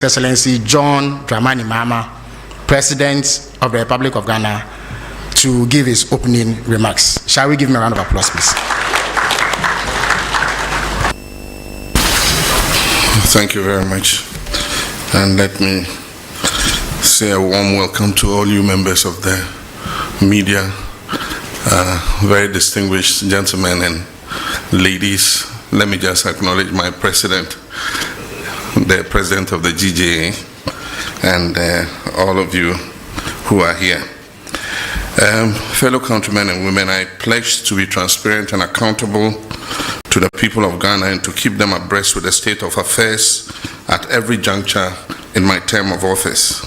Excellency John Dramani Mahama, President of the Republic of Ghana, to give his opening remarks. Shall we give him a round of applause, please? Thank you very much. And let me say a warm welcome to all you members of the media, very distinguished gentlemen and ladies. Let me just acknowledge my president, the president of the GJA, and all of you who are here. Fellow countrymen and women, I pledge to be transparent and accountable to the people of Ghana and to keep them abreast with the state of affairs at every juncture in my term of office.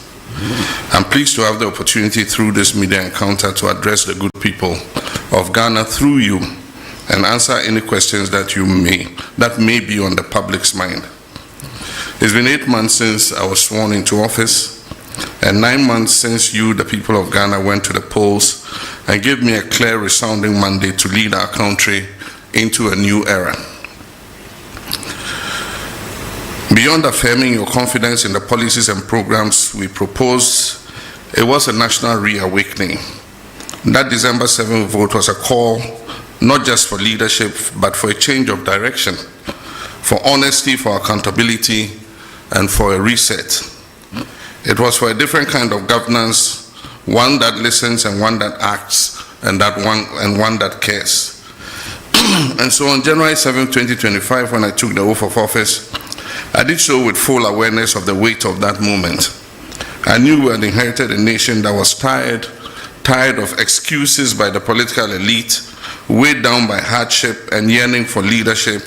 I'm pleased to have the opportunity through this media encounter to address the good people of Ghana through you and answer any questions that may be on the public's mind. It's been 8 months since I was sworn into office, and 9 months since you, the people of Ghana, went to the polls and gave me a clear, resounding mandate to lead our country into a new era. Beyond affirming your confidence in the policies and programs we proposed, it was a national reawakening. That December 7th vote was a call not just for leadership, but for a change of direction, for honesty, for accountability, and for a reset. It was for a different kind of governance, one that listens and one that acts, and one that cares. And so on January 7, 2025, when I took the oath of office, I did so with full awareness of the weight of that moment. I knew we had inherited a nation that was tired of excuses by the political elite, weighed down by hardship and yearning for leadership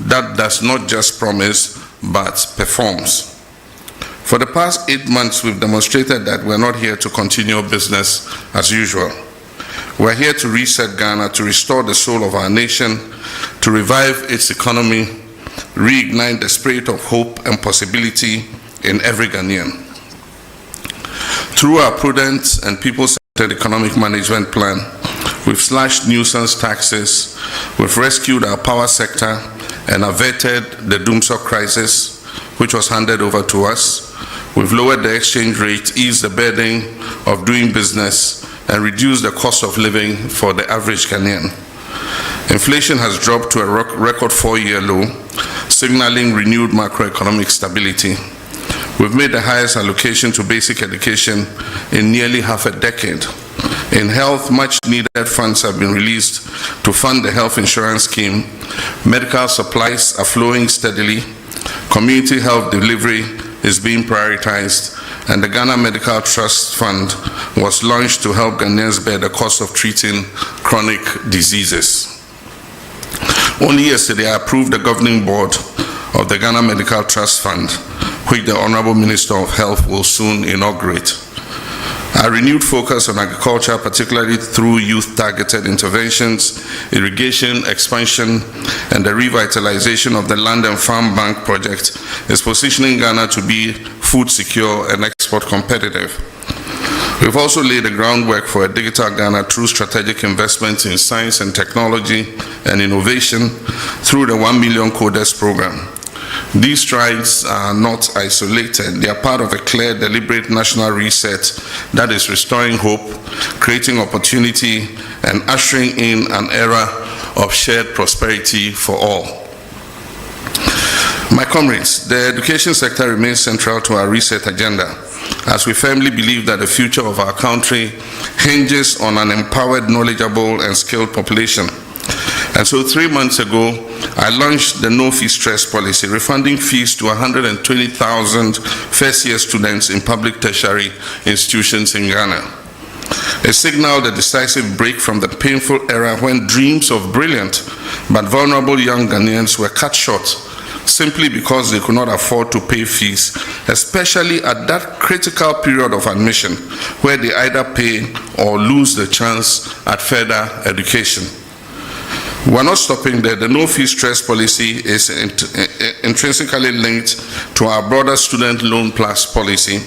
that does not just promise, but performs. For the past 8 months, we've demonstrated that we're not here to continue business as usual. We're here to reset Ghana, to restore the soul of our nation, to revive its economy, reignite the spirit of hope and possibility in every Ghanaian. Through our prudent and people-centered economic management plan, we've slashed nuisance taxes, we've rescued our power sector and averted the doomsday crisis, which was handed over to us. We've lowered the exchange rate, eased the burden of doing business, and reduced the cost of living for the average Ghanaian. Inflation has dropped to a record 4-year low, signaling renewed macroeconomic stability. We've made the highest allocation to basic education in nearly half a decade. In health, much needed funds have been released to fund the health insurance scheme. Medical supplies are flowing steadily. Community health delivery is being prioritized, and the Ghana Medical Trust Fund was launched to help Ghanaians bear the cost of treating chronic diseases. Only yesterday, I approved the governing board of the Ghana Medical Trust Fund, which the Honorable Minister of Health will soon inaugurate. Our renewed focus on agriculture, particularly through youth-targeted interventions, irrigation expansion, and the revitalization of the Land and Farm Bank project, is positioning Ghana to be food secure and export competitive. We've also laid the groundwork for a digital Ghana through strategic investments in science and technology and innovation through the 1 Million Coders program. These strides are not isolated. They are part of a clear, deliberate national reset that is restoring hope, creating opportunity, and ushering in an era of shared prosperity for all. My comrades, the education sector remains central to our reset agenda, as we firmly believe that the future of our country hinges on an empowered, knowledgeable, and skilled population. And so 3 months ago, I launched the no-fee stress policy, refunding fees to 120,000 first-year students in public tertiary institutions in Ghana. It signaled a decisive break from the painful era when dreams of brilliant but vulnerable young Ghanaians were cut short simply because they could not afford to pay fees, especially at that critical period of admission where they either pay or lose the chance at further education. We're not stopping there. The no-fee stress policy is intrinsically linked to our broader student loan plus policy,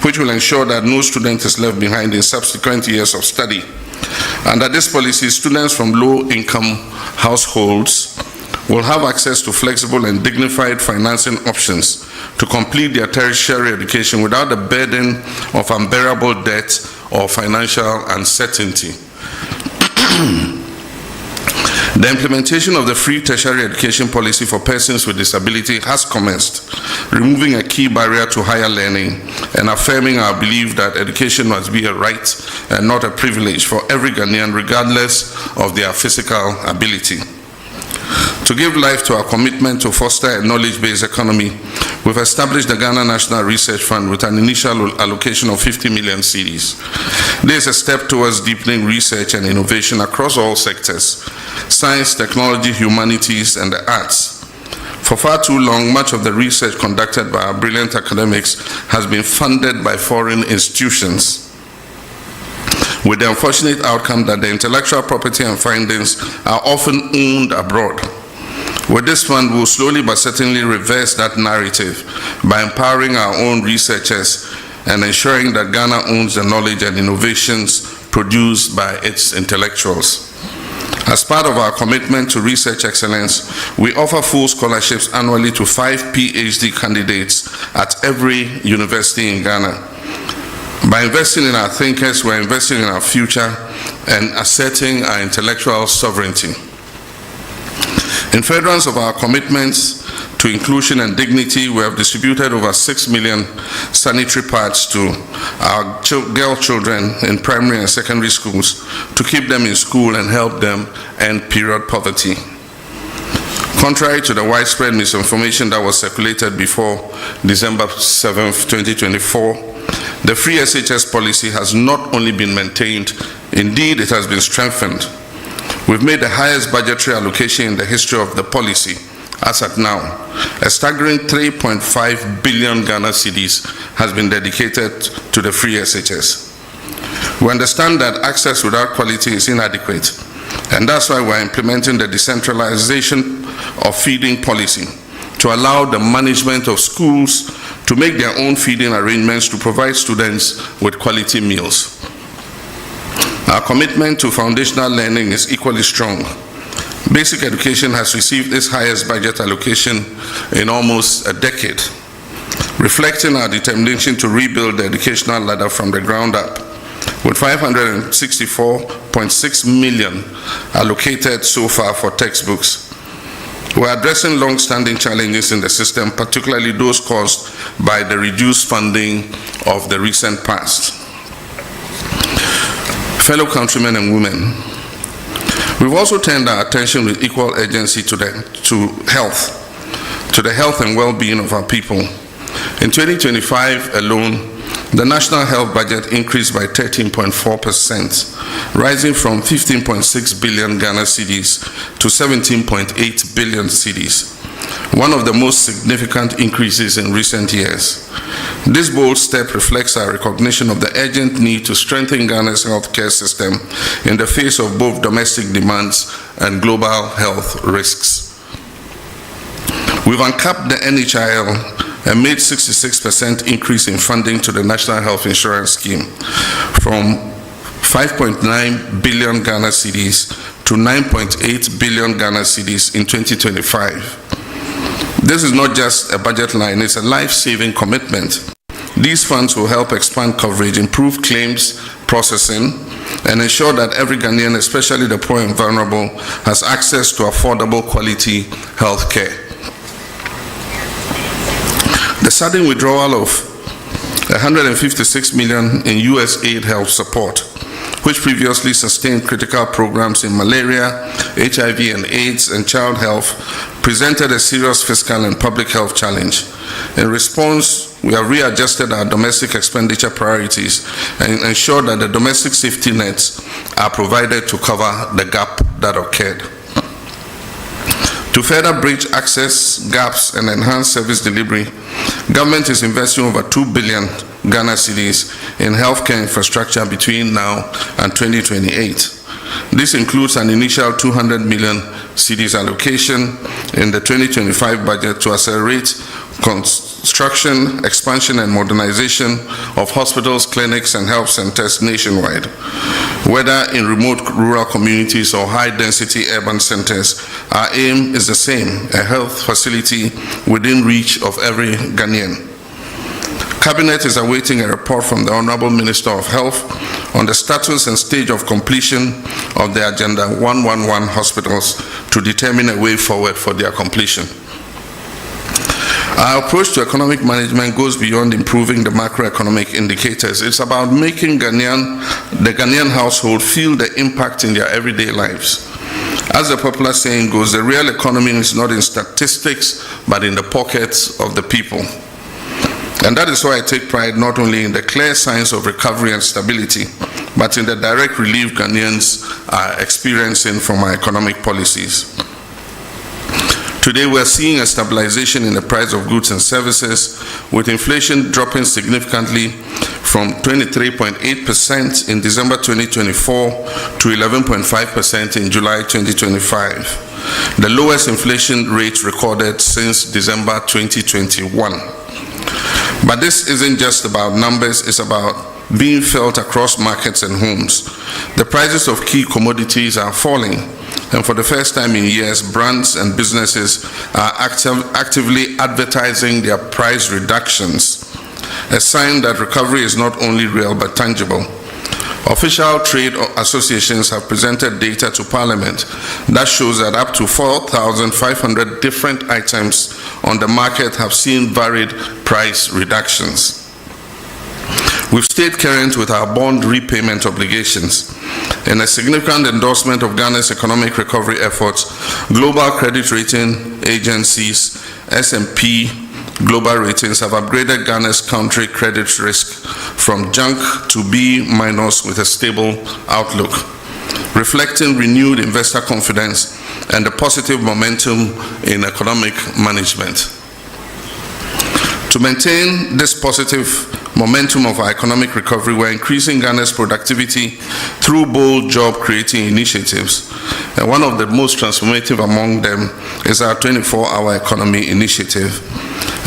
which will ensure that no student is left behind in subsequent years of study. Under this policy, students from low-income households will have access to flexible and dignified financing options to complete their tertiary education without the burden of unbearable debt or financial uncertainty. The implementation of the free tertiary education policy for persons with disability has commenced, removing a key barrier to higher learning and affirming our belief that education must be a right and not a privilege for every Ghanaian regardless of their physical ability. To give life to our commitment to foster a knowledge-based economy, we've established the Ghana National Research Fund with an initial allocation of 50 million cedis. This is a step towards deepening research and innovation across all sectors: science, technology, humanities, and the arts. For far too long, much of the research conducted by our brilliant academics has been funded by foreign institutions, with the unfortunate outcome that the intellectual property and findings are often owned abroad. With this fund, we'll slowly but certainly reverse that narrative by empowering our own researchers and ensuring that Ghana owns the knowledge and innovations produced by its intellectuals. As part of our commitment to research excellence, we offer full scholarships annually to 5 PhD candidates at every university in Ghana. By investing in our thinkers, we're investing in our future and asserting our intellectual sovereignty. In furtherance of our commitments to inclusion and dignity, we have distributed over 6 million sanitary pads to our girl children in primary and secondary schools to keep them in school and help them end period poverty. Contrary to the widespread misinformation that was circulated before December 7th, 2024, the free SHS policy has not only been maintained, indeed it has been strengthened. We've made the highest budgetary allocation in the history of the policy, as at now. A staggering 3.5 billion Ghana cedis has been dedicated to the free SHS. We understand that access without quality is inadequate, and that's why we're implementing the decentralization of feeding policy to allow the management of schools to make their own feeding arrangements to provide students with quality meals. Our commitment to foundational learning is equally strong. Basic education has received its highest budget allocation in almost a decade, reflecting our determination to rebuild the educational ladder from the ground up, with 564.6 million allocated so far for textbooks. We're addressing long-standing challenges in the system, particularly those caused by the reduced funding of the recent past. Fellow countrymen and women, we've also turned our attention with equal urgency to the health and well-being of our people. In 2025 alone, the national health budget increased by 13.4%, rising from 15.6 billion Ghana cedis to 17.8 billion cedis, one of the most significant increases in recent years. This bold step reflects our recognition of the urgent need to strengthen Ghana's healthcare system in the face of both domestic demands and global health risks. We've uncapped the NHIL and made 66% increase in funding to the National Health Insurance Scheme from 5.9 billion Ghana cedis to 9.8 billion Ghana cedis in 2025. This is not just a budget line, it's a life-saving commitment. These funds will help expand coverage, improve claims processing, and ensure that every Ghanaian, especially the poor and vulnerable, has access to affordable quality health care. The sudden withdrawal of 156 million in US aid health support, which previously sustained critical programs in malaria, HIV and AIDS, and child health, presented a serious fiscal and public health challenge. In response, we have readjusted our domestic expenditure priorities and ensured that the domestic safety nets are provided to cover the gap that occurred. To further bridge access gaps and enhance service delivery, government is investing over 2 billion Ghana cedis in healthcare infrastructure between now and 2028. This includes an initial 200 million cedis allocation in the 2025 budget to accelerate construction, expansion, and modernization of hospitals, clinics, and health centers nationwide. Whether in remote rural communities or high-density urban centers, our aim is the same: a health facility within reach of every Ghanaian. Cabinet is awaiting a report from the Honorable Minister of Health on the status and stage of completion of the Agenda 111 hospitals to determine a way forward for their completion. Our approach to economic management goes beyond improving the macroeconomic indicators. It's about making the Ghanaian household feel the impact in their everyday lives. As the popular saying goes, the real economy is not in statistics, but in the pockets of the people. And that is why I take pride not only in the clear signs of recovery and stability, but in the direct relief Ghanaians are experiencing from our economic policies. Today, we are seeing a stabilization in the price of goods and services, with inflation dropping significantly from 23.8% in December 2024 to 11.5% in July 2025, the lowest inflation rate recorded since December 2021. But this isn't just about numbers, it's about being felt across markets and homes. The prices of key commodities are falling, and for the first time in years, brands and businesses are actively advertising their price reductions, a sign that recovery is not only real but tangible. Official trade associations have presented data to Parliament that shows that up to 4,500 different items on the market have seen varied price reductions. We've stayed current with our bond repayment obligations. In a significant endorsement of Ghana's economic recovery efforts, global credit rating agencies, S&P Global Ratings, have upgraded Ghana's country credit risk from junk to B- with a stable outlook, reflecting renewed investor confidence and the positive momentum in economic management. To maintain this positive momentum of our economic recovery, we're increasing Ghana's productivity through bold job-creating initiatives. And one of the most transformative among them is our 24-hour economy initiative,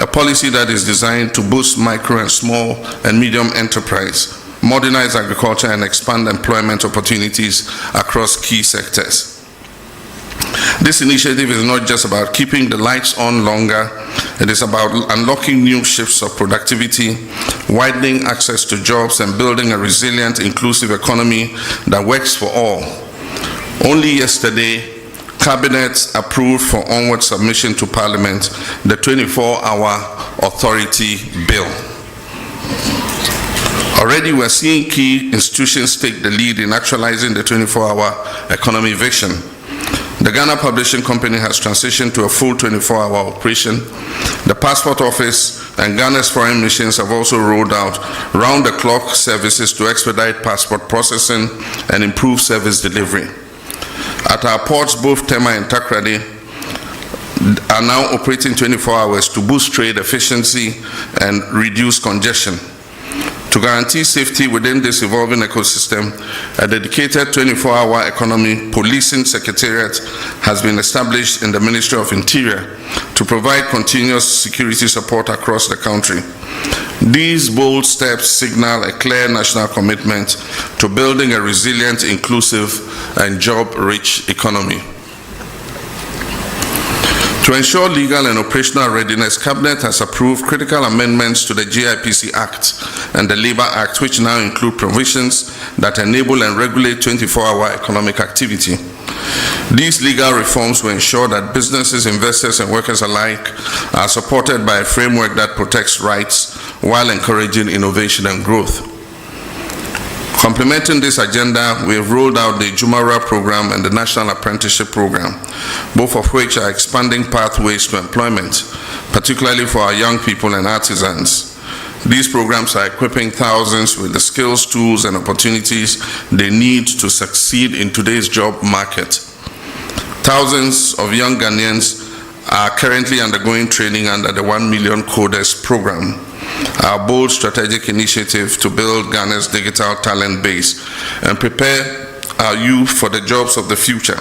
a policy that is designed to boost micro and small and medium enterprise, modernize agriculture, and expand employment opportunities across key sectors. This initiative is not just about keeping the lights on longer, it is about unlocking new shifts of productivity, widening access to jobs, and building a resilient, inclusive economy that works for all. Only yesterday, Cabinet approved for onward submission to Parliament the 24-hour authority bill. Already we're seeing key institutions take the lead in actualizing the 24-hour economy vision. The Ghana Publishing Company has transitioned to a full 24-hour operation. The Passport Office and Ghana's foreign missions have also rolled out round-the-clock services to expedite passport processing and improve service delivery. At our ports, both Tema and Takrady are now operating 24 hours to boost trade efficiency and reduce congestion. To guarantee safety within this evolving ecosystem, a dedicated 24-hour economy policing secretariat has been established in the Ministry of Interior to provide continuous security support across the country. These bold steps signal a clear national commitment to building a resilient, inclusive, and job-rich economy. To ensure legal and operational readiness, Cabinet has approved critical amendments to the GIPC Act and the Labour Act, which now include provisions that enable and regulate 24-hour economic activity. These legal reforms will ensure that businesses, investors, and workers alike are supported by a framework that protects rights while encouraging innovation and growth. Complementing this agenda, we have rolled out the Jumara program and the National Apprenticeship program, both of which are expanding pathways to employment, particularly for our young people and artisans. These programs are equipping thousands with the skills, tools, and opportunities they need to succeed in today's job market. Thousands of young Ghanaians are currently undergoing training under the 1 Million Coders program, our bold strategic initiative to build Ghana's digital talent base and prepare our youth for the jobs of the future.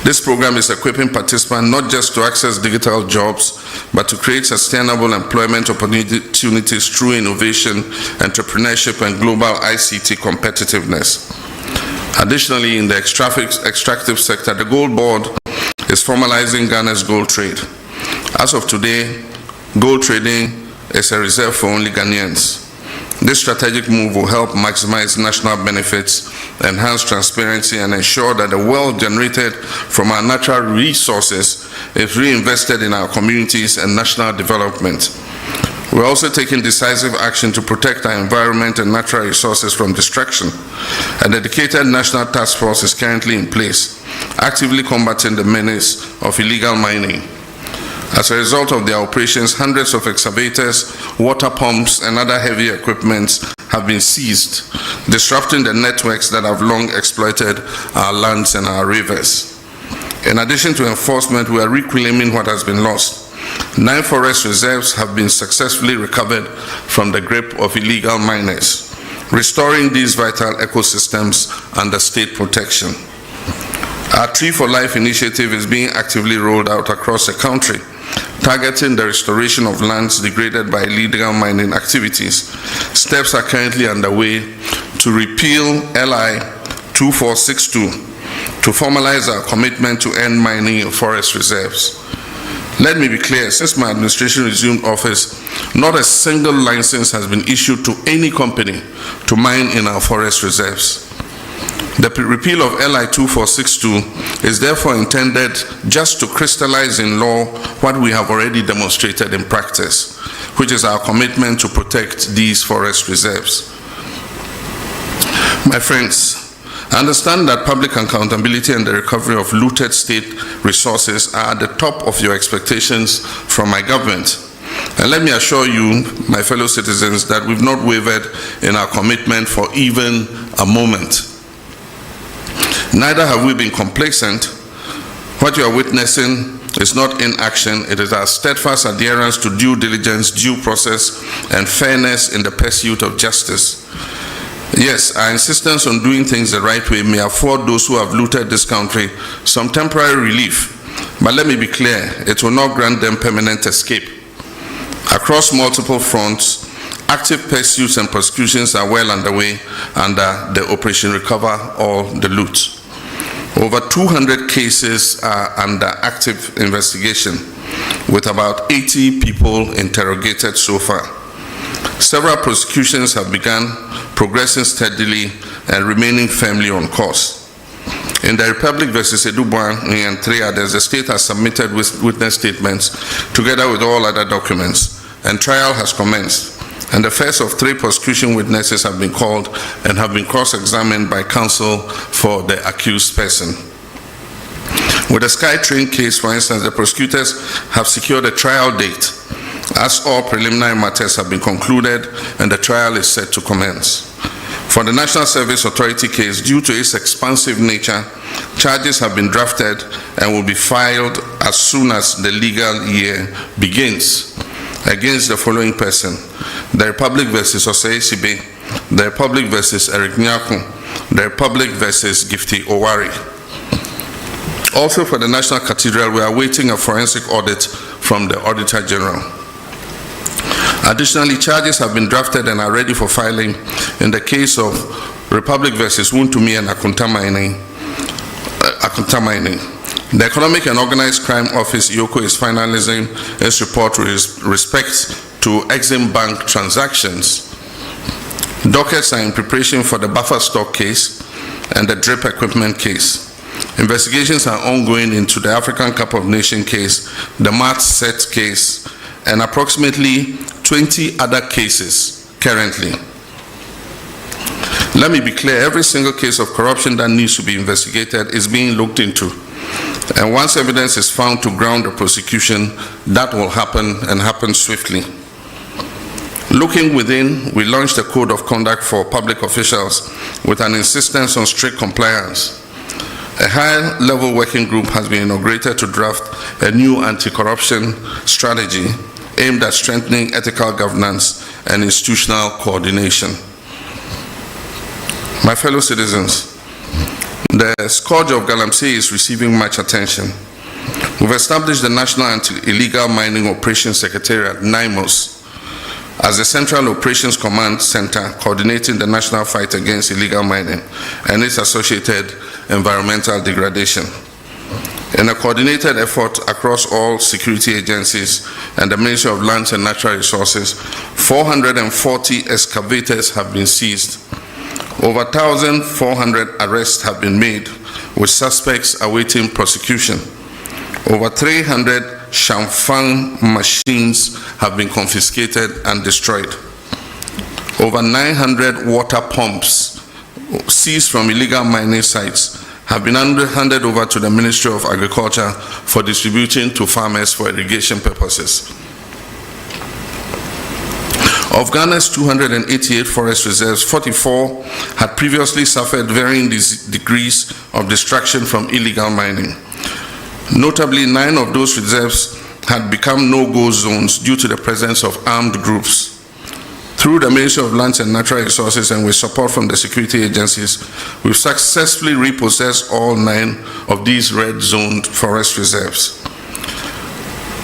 This program is equipping participants not just to access digital jobs, but to create sustainable employment opportunities through innovation, entrepreneurship, and global ICT competitiveness. Additionally, in the extractive sector, the Gold Board is formalizing Ghana's gold trade. As of today, gold trading is a reserve for only Ghanaians. This strategic move will help maximize national benefits, enhance transparency, and ensure that the wealth generated from our natural resources is reinvested in our communities and national development. We're also taking decisive action to protect our environment and natural resources from destruction. A dedicated national task force is currently in place, actively combating the menace of illegal mining. As a result of their operations, hundreds of excavators, water pumps, and other heavy equipment have been seized, disrupting the networks that have long exploited our lands and our rivers. In addition to enforcement, we are reclaiming what has been lost. 9 forest reserves have been successfully recovered from the grip of illegal miners, restoring these vital ecosystems under state protection. Our Tree for Life initiative is being actively rolled out across the country, targeting the restoration of lands degraded by illegal mining activities. Steps are currently underway to repeal LI 2462 to formalize our commitment to end mining in forest reserves. Let me be clear, since my administration resumed office, not a single license has been issued to any company to mine in our forest reserves. The repeal of LI 2462 is therefore intended just to crystallize in law what we have already demonstrated in practice, which is our commitment to protect these forest reserves. My friends, I understand that public accountability and the recovery of looted state resources are at the top of your expectations from my government. And let me assure you, my fellow citizens, that we've not wavered in our commitment for even a moment. Neither have we been complacent. What you are witnessing is not inaction, it is our steadfast adherence to due diligence, due process, and fairness in the pursuit of justice. Yes, our insistence on doing things the right way may afford those who have looted this country some temporary relief, but let me be clear, it will not grant them permanent escape. Across multiple fronts, active pursuits and prosecutions are well underway under the Operation Recover All the Loot. Over 200 cases are under active investigation, with about 80 people interrogated so far. Several prosecutions have begun, progressing steadily and remaining firmly on course. In the Republic versus Edubwan and 3 others, the state has submitted witness statements together with all other documents, and trial has commenced. And the first of 3 prosecution witnesses have been called and have been cross-examined by counsel for the accused person. With the SkyTrain case, for instance, the prosecutors have secured a trial date, as all preliminary matters have been concluded and the trial is set to commence. For the National Service Authority case, due to its expansive nature, charges have been drafted and will be filed as soon as the legal year begins against the following person: the Republic versus Osei Sibe, the Republic versus Eric Nyakun, the Republic versus Gifty Owari. Also for the National Cathedral, we are awaiting a forensic audit from the Auditor General. Additionally, charges have been drafted and are ready for filing in the case of Republic versus Wuntumi and Akunta Mining. The Economic and Organized Crime Office, EOCO, is finalizing its report with respect to Exim Bank transactions. Dockets are in preparation for the buffer stock case and the drip equipment case. Investigations are ongoing into the African Cup of Nations case, the Mart Set case, and approximately 20 other cases currently. Let me be clear, every single case of corruption that needs to be investigated is being looked into. And once evidence is found to ground the prosecution, that will happen and happen swiftly. Looking within, we launched a code of conduct for public officials with an insistence on strict compliance. A high-level working group has been inaugurated to draft a new anti-corruption strategy aimed at strengthening ethical governance and institutional coordination. My fellow citizens, The scourge of galamsey is receiving much attention. We've established the National Anti-Illegal Mining Operations Secretariat, NIMOS, as the Central Operations Command Center coordinating the national fight against illegal mining and its associated environmental degradation. In a coordinated effort across all security agencies and the Ministry of Lands and Natural Resources, 440 excavators have been seized. Over 1,400 arrests have been made, with suspects awaiting prosecution. Over 300 Shamfang machines have been confiscated and destroyed. Over 900 water pumps seized from illegal mining sites have been handed over to the Ministry of Agriculture for distributing to farmers for irrigation purposes. Of Ghana's 288 forest reserves, 44 had previously suffered varying degrees of destruction from illegal mining. Notably, 9 of those reserves had become no-go zones due to the presence of armed groups. Through the Ministry of Lands and Natural Resources and with support from the security agencies, we've successfully repossessed all 9 of these red-zoned forest reserves.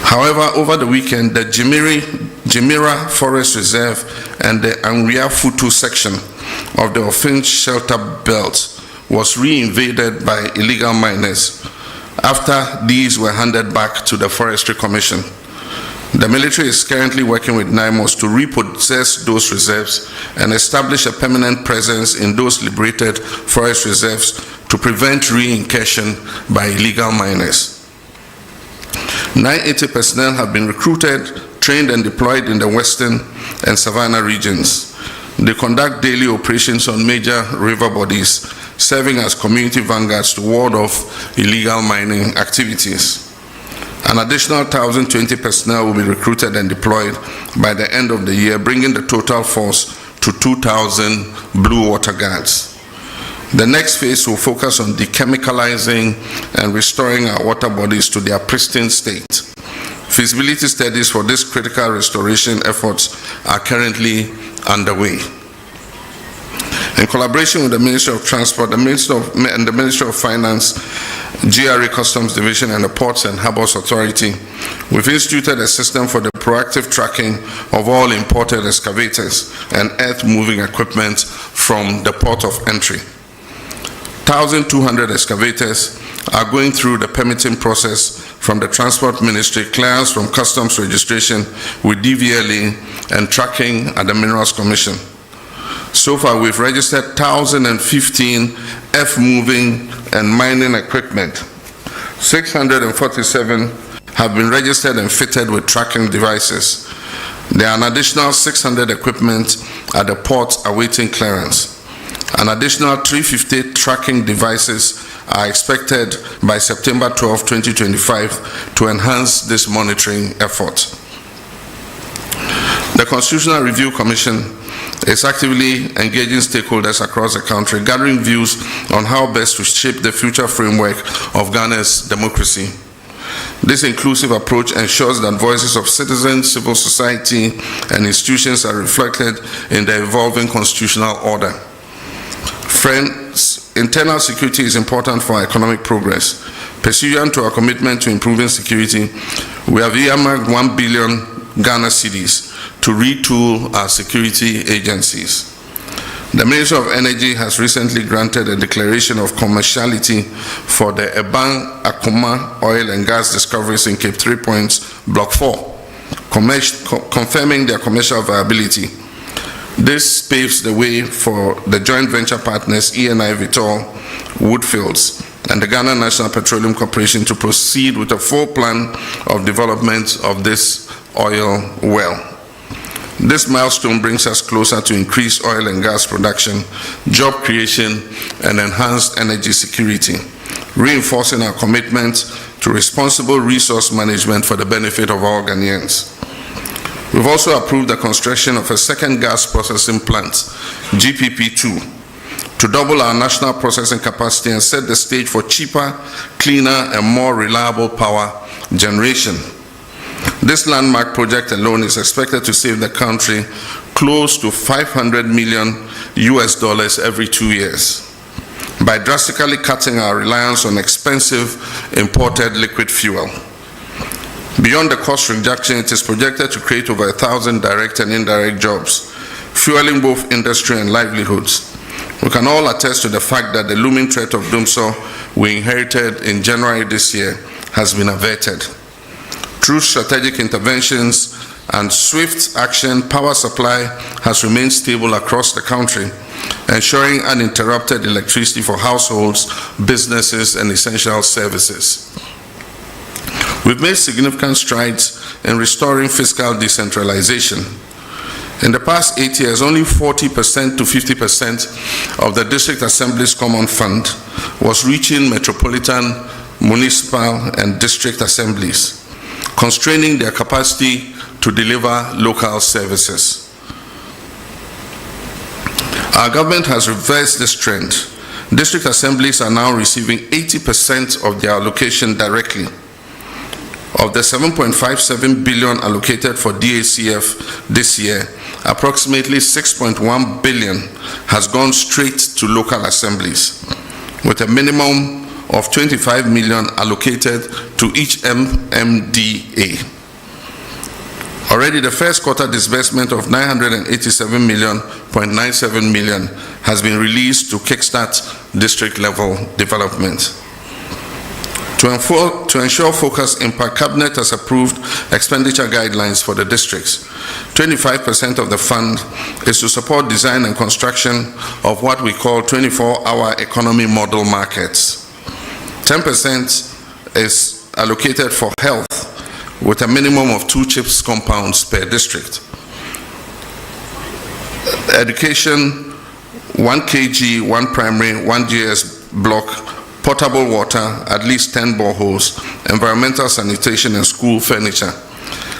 However, over the weekend, the Jimira Forest Reserve and the Anria Futu section of the Ofinch Shelter Belt was re-invaded by illegal miners after these were handed back to the Forestry Commission. The military is currently working with NIMOS to repossess those reserves and establish a permanent presence in those liberated forest reserves to prevent re-incursion by illegal miners. 980 personnel have been recruited, trained and deployed in the western and savannah regions. They conduct daily operations on major river bodies, serving as community vanguards to ward off illegal mining activities. An additional 1,020 personnel will be recruited and deployed by the end of the year, bringing the total force to 2,000 Blue Water Guards. The next phase will focus on dechemicalizing and restoring our water bodies to their pristine state. Feasibility studies for this critical restoration efforts are currently underway. In collaboration with the Ministry of Transport, the Ministry of Finance, GRA Customs Division, and the Ports and Harbours Authority, we've instituted a system for the proactive tracking of all imported excavators and earth-moving equipment from the port of entry. 1,200 excavators are going through the permitting process from the Transport Ministry, clearance from Customs registration with DVLA, and tracking at the Minerals Commission. So far, we've registered 1,015 earth-moving and mining equipment. 647 have been registered and fitted with tracking devices. There are an additional 600 equipment at the port awaiting clearance. An additional 350 tracking devices are expected by September 12, 2025 to enhance this monitoring effort. The Constitutional Review Commission is actively engaging stakeholders across the country, gathering views on how best to shape the future framework of Ghana's democracy. This inclusive approach ensures that voices of citizens, civil society, and institutions are reflected in the evolving constitutional order. Friends, internal security is important for our economic progress. Pursuant to our commitment to improving security, we have earmarked 1 billion Ghana cedis to retool our security agencies. The Ministry of Energy has recently granted a declaration of commerciality for the Ebang Akuma oil and gas discoveries in Cape 3 Points, Block 4, confirming their commercial viability. This paves the way for the joint venture partners ENI Vitol, Woodfields, and the Ghana National Petroleum Corporation to proceed with a full plan of development of this oil well. This milestone brings us closer to increased oil and gas production, job creation, and enhanced energy security, reinforcing our commitment to responsible resource management for the benefit of all Ghanaians. We've also approved the construction of a second gas processing plant, GPP2, to double our national processing capacity and set the stage for cheaper, cleaner, and more reliable power generation. This landmark project alone is expected to save the country close to $500 million every 2 years. by drastically cutting our reliance on expensive imported liquid fuel. Beyond the cost reduction, it is projected to create over 1,000 direct and indirect jobs, fueling both industry and livelihoods. We can all attest to the fact that the looming threat of doomsday we inherited in January this year has been averted. Through strategic interventions and swift action, power supply has remained stable across the country, ensuring uninterrupted electricity for households, businesses, and essential services. We've made significant strides in restoring fiscal decentralization. In the past 8 years, only 40% to 50% of the District Assembly's Common Fund was reaching metropolitan, municipal, and district assemblies, constraining their capacity to deliver local services. Our government has reversed this trend. District assemblies are now receiving 80% of their allocation directly. Of the 7.57 billion allocated for DACF this year, approximately 6.1 billion has gone straight to local assemblies, with a minimum of 25 million allocated to each MMDA. Already the first quarter disbursement of 987.97 million has been released to kickstart district level development. To ensure focused impact, Cabinet has approved expenditure guidelines for the districts. 25% of the fund is to support design and construction of what we call 24-hour economy model markets. 10% is allocated for health, with a minimum of 2 CHIPS compounds per district. Education, 1 kg, 1 primary, 1 GS block, potable water, at least 10 boreholes, environmental sanitation and school furniture.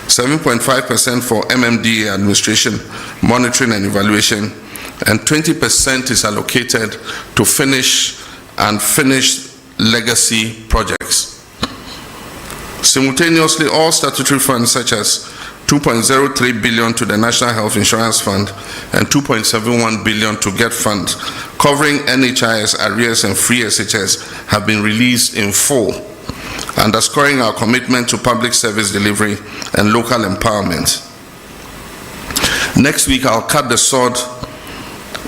7.5% for MMDA administration, monitoring and evaluation, and 20% is allocated to finished legacy projects. Simultaneously, all statutory funds such as 2.03 billion to the National Health Insurance Fund and 2.71 billion to GET Fund, covering NHIS, arrears, and free SHS, have been released in full, underscoring our commitment to public service delivery and local empowerment. Next week, I'll cut the sword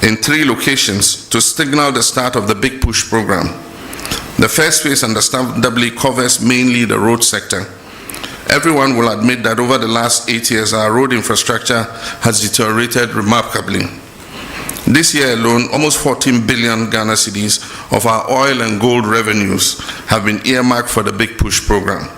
in 3 locations to signal the start of the Big Push program. The first phase, understandably, covers mainly the road sector. Everyone will admit that over the last 8 years, our road infrastructure has deteriorated remarkably. This year alone, almost 14 billion Ghana cedis of our oil and gold revenues have been earmarked for the Big Push program.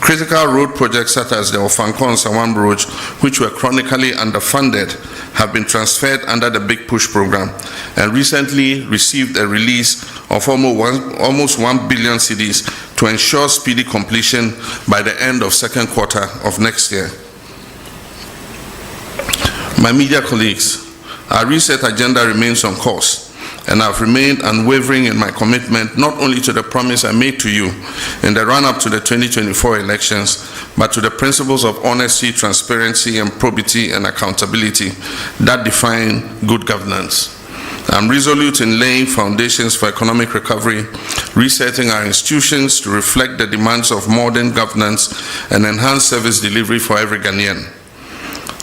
Critical road projects such as the Ofanko and Sawam Road, which were chronically underfunded, have been transferred under the Big Push program and recently received a release of almost 1 billion cedis to ensure speedy completion by the end of second quarter of next year. My media colleagues, our reset agenda remains on course, and I've remained unwavering in my commitment not only to the promise I made to you in the run-up to the 2024 elections, but to the principles of honesty, transparency, and probity and accountability that define good governance. I'm resolute in laying foundations for economic recovery, resetting our institutions to reflect the demands of modern governance and enhanced service delivery for every Ghanaian.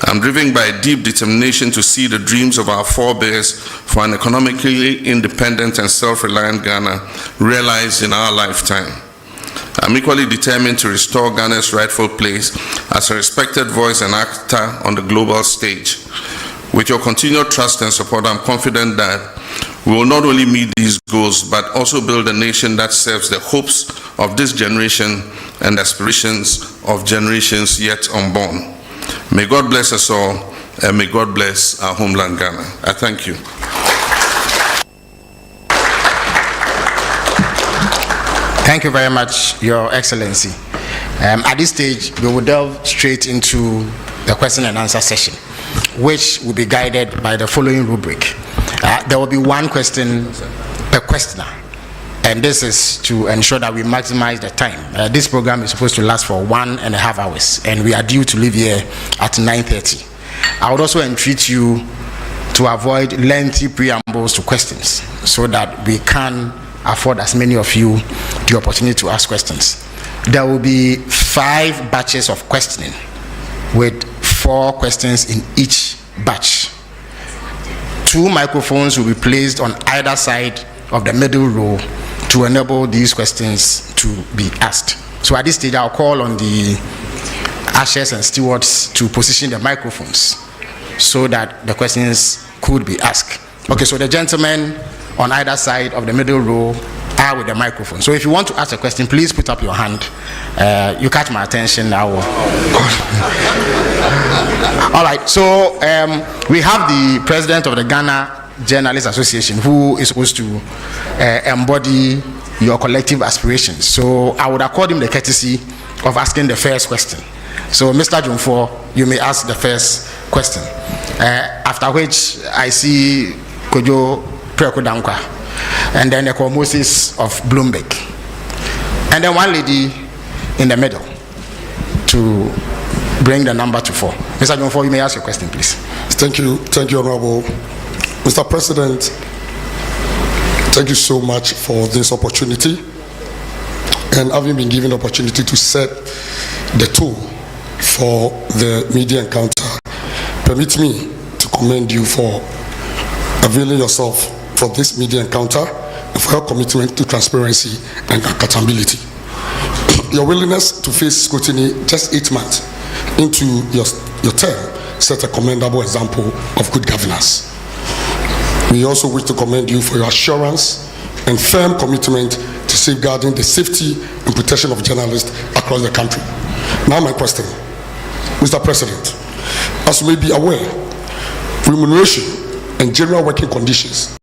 I'm driven by a deep determination to see the dreams of our forebears for an economically independent and self-reliant Ghana realized in our lifetime. I'm equally determined to restore Ghana's rightful place as a respected voice and actor on the global stage. With your continued trust and support, I'm confident that we will not only meet these goals, but also build a nation that serves the hopes of this generation and aspirations of generations yet unborn. May God bless us all, and may God bless our homeland, Ghana. I thank you. Thank you very much, Your Excellency. At this stage, we will delve straight into the question and answer session, which will be guided by the following rubric. There will be one question per questioner, and this is to ensure that we maximize the time. This program is supposed to last for 1.5 hours, and we are due to leave here at 9:30. I would also entreat you to avoid lengthy preambles to questions. so that we can afford as many of you the opportunity to ask questions. There will be 5 batches of questioning with 4 questions in each batch. 2 microphones will be placed on either side of the middle row to enable these questions to be asked. So at this stage, I'll call on the ushers and stewards to position the microphones so that the questions could be asked. Okay, so the gentlemen on either side of the middle row are with the microphone. So if you want to ask a question, please put up your hand. You catch my attention, I will call. All right, so we have the president of the Ghana Journalists Association who is supposed to embody your collective aspirations. So I would accord him the courtesy of asking the first question. So Mr. Jumfo, you may ask the first question. After which I see Kojo Prekodankwa, and then Eko Moses of Bloomberg, and then one lady in the middle to bring the number to 4. Mr. Jumfo, you may ask your question, please. Thank you, Honorable. Mr. President, thank you so much for this opportunity, and having been given the opportunity to set the tone for the media encounter. Permit me to commend you for availing yourself for this media encounter and for your commitment to transparency and accountability. Your willingness to face scrutiny just 8 months into your term set a commendable example of good governance. We also wish to commend you for your assurance and firm commitment to safeguarding the safety and protection of journalists across the country. Now my question, Mr. President, as you may be aware, remuneration and general working conditions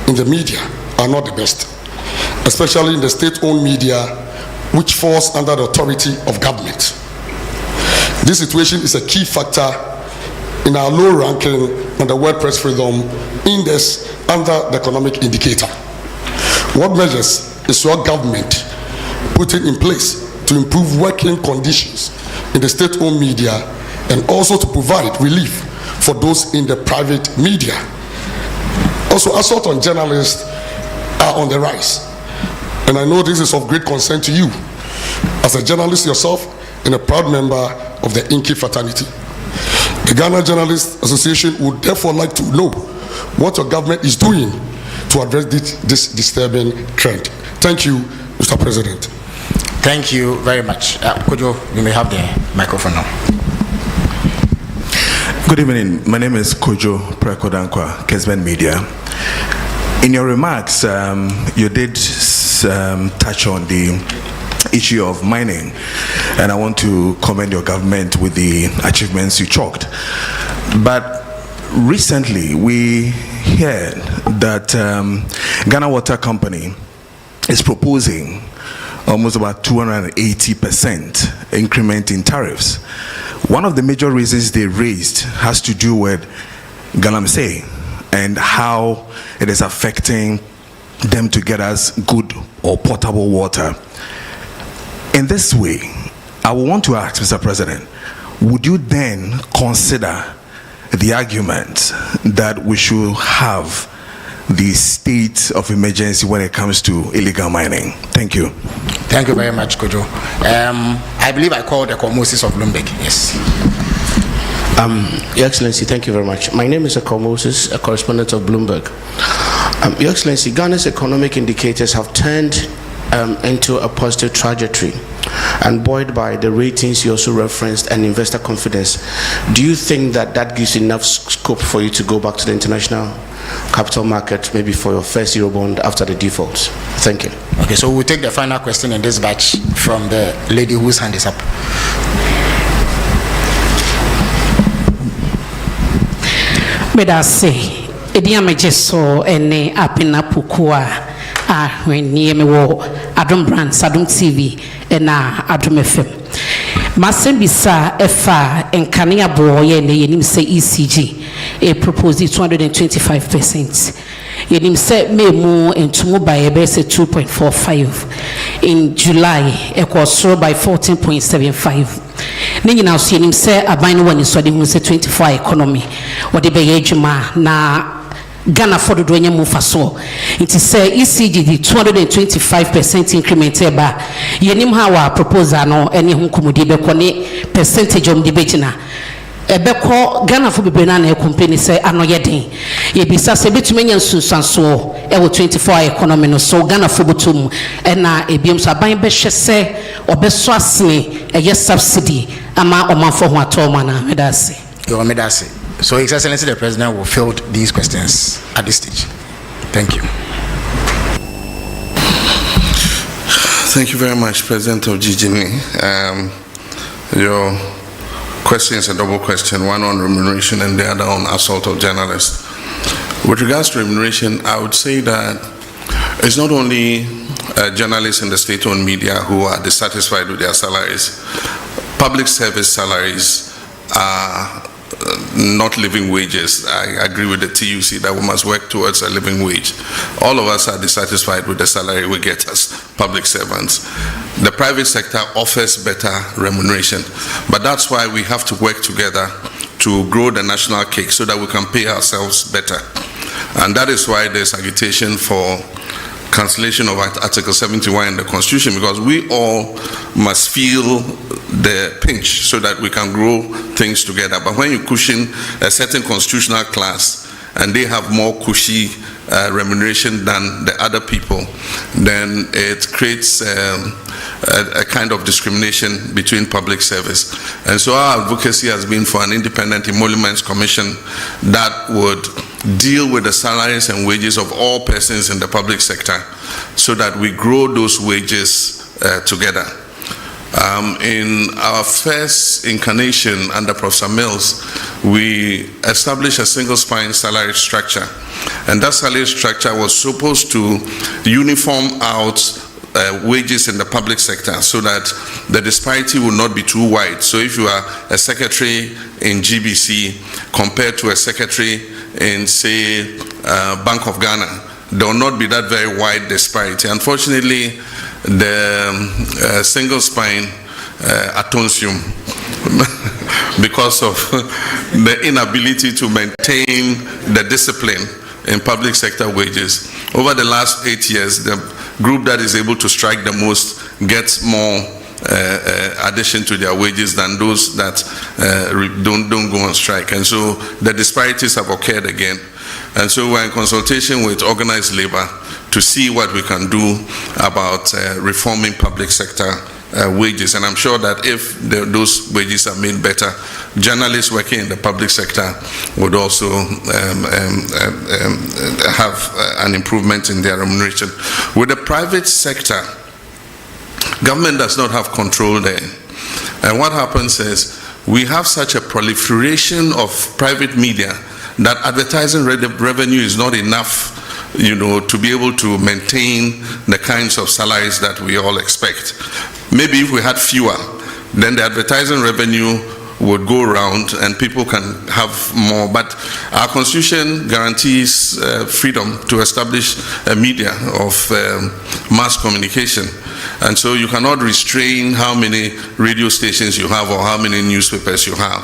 in the media are not the best, especially in the state-owned media, which falls under the authority of government. This situation is a key factor in our low ranking on the World Press Freedom Index under the economic indicator. What measures is your government putting in place to improve working conditions in the state-owned media and also to provide relief for those in the private media? Also, assault on journalists are on the rise, and I know this is of great concern to you as a journalist yourself and a proud member of the Inky fraternity. The Ghana Journalists Association would therefore like to know what your government is doing to address this disturbing trend. Thank you, Mr. President. Thank you very much. Kojo, you may have the microphone now. Good evening. My name is Kojo Prekodankwa, Kesben Media. In your remarks, you did touch on the issue of mining, and I want to commend your government with the achievements you chalked. But recently, we heard that Ghana Water Company is proposing almost about 280% increment in tariffs. One of the major reasons they raised has to do with Galamsey and how it is affecting them to get us good or potable water. In this way, I would want to ask, Mr. President, would you then consider the argument that we should have the state of emergency when it comes to illegal mining? Thank you. Thank you very much, Kojo. I believe I called the Moses of Bloomberg. Yes. Your Excellency, thank you very much. My name is Eko Moses, a correspondent of Bloomberg. Your Excellency, Ghana's economic indicators have turned into a positive trajectory, and buoyed by the ratings you also referenced and investor confidence. Do you think that that gives enough scope for you to go back to the international capital market, maybe for your first Eurobond after the defaults? Thank you. Okay, so we'll take the final question in this batch from the lady whose hand is up. Medase, Ediamejeso, ene apina pukua. When near me wo Adom Brands, Adom TV, and Adom FM. Masembisa Efa and Kania Boy and Yenim say ECG, a proposed 225%. Yenim said me more and tomorrow by a base 2.45. In July, it was sold by 14.75. Ning now see him say a binary one is so the 24 economy, or the Bayajima na. Ghana for the doing move for so. It is say ECG the 225% increment eba. Yenim how our proposal no any home kumudi bekone percentage of debate na. Ebeko Ghana for be na company say ano yeden. Ye bisa se betumi nya nsunsanso e wo 24 economy no so Ghana for botum e na ebiem so aban be hwe se obeso asene e subsidy ama omanfo ho atoma na medase. Your medase. So His Excellency the President will field these questions at this stage. Thank you. Thank you very much, President of GGNI. Your question is a double question, one on remuneration and the other on assault of journalists. With regards to remuneration, I would say that it's not only journalists in the state-owned media who are dissatisfied with their salaries. Public service salaries are not living wages. I agree with the TUC that we must work towards a living wage. All of us are dissatisfied with the salary we get as public servants. The private sector offers better remuneration, but that's why we have to work together to grow the national cake so that we can pay ourselves better. And that is why there's agitation for cancellation of Article 71 in the Constitution, because we all must feel the pinch so that we can grow things together. But when you cushion a certain constitutional class and they have more cushy remuneration than the other people, then it creates a kind of discrimination between public service. And so our advocacy has been for an independent emoluments commission that would deal with the salaries and wages of all persons in the public sector so that we grow those wages together. In our first incarnation under Professor Mills, we established a single spine salary structure, and that salary structure was supposed to uniform out wages in the public sector so that the disparity will not be too wide. So if you are a secretary in GBC compared to a secretary in, say, Bank of Ghana, there will not be that very wide disparity. Unfortunately, the single spine atonsum because of the inability to maintain the discipline in public sector wages. Over the last 8 years, the group that is able to strike the most gets more addition to their wages than those that don't go on strike. And so the disparities have occurred again. And so we're in consultation with organized labor to see what we can do about reforming public sector wages. And I'm sure that if those wages are made better, journalists working in the public sector would also have an improvement in their remuneration. With the private sector, government does not have control there. And what happens is we have such a proliferation of private media that advertising revenue is not enough, to be able to maintain the kinds of salaries that we all expect. Maybe if we had fewer, then the advertising revenue would go around and people can have more. But our constitution guarantees freedom to establish a media of mass communication. And so you cannot restrain how many radio stations you have or how many newspapers you have.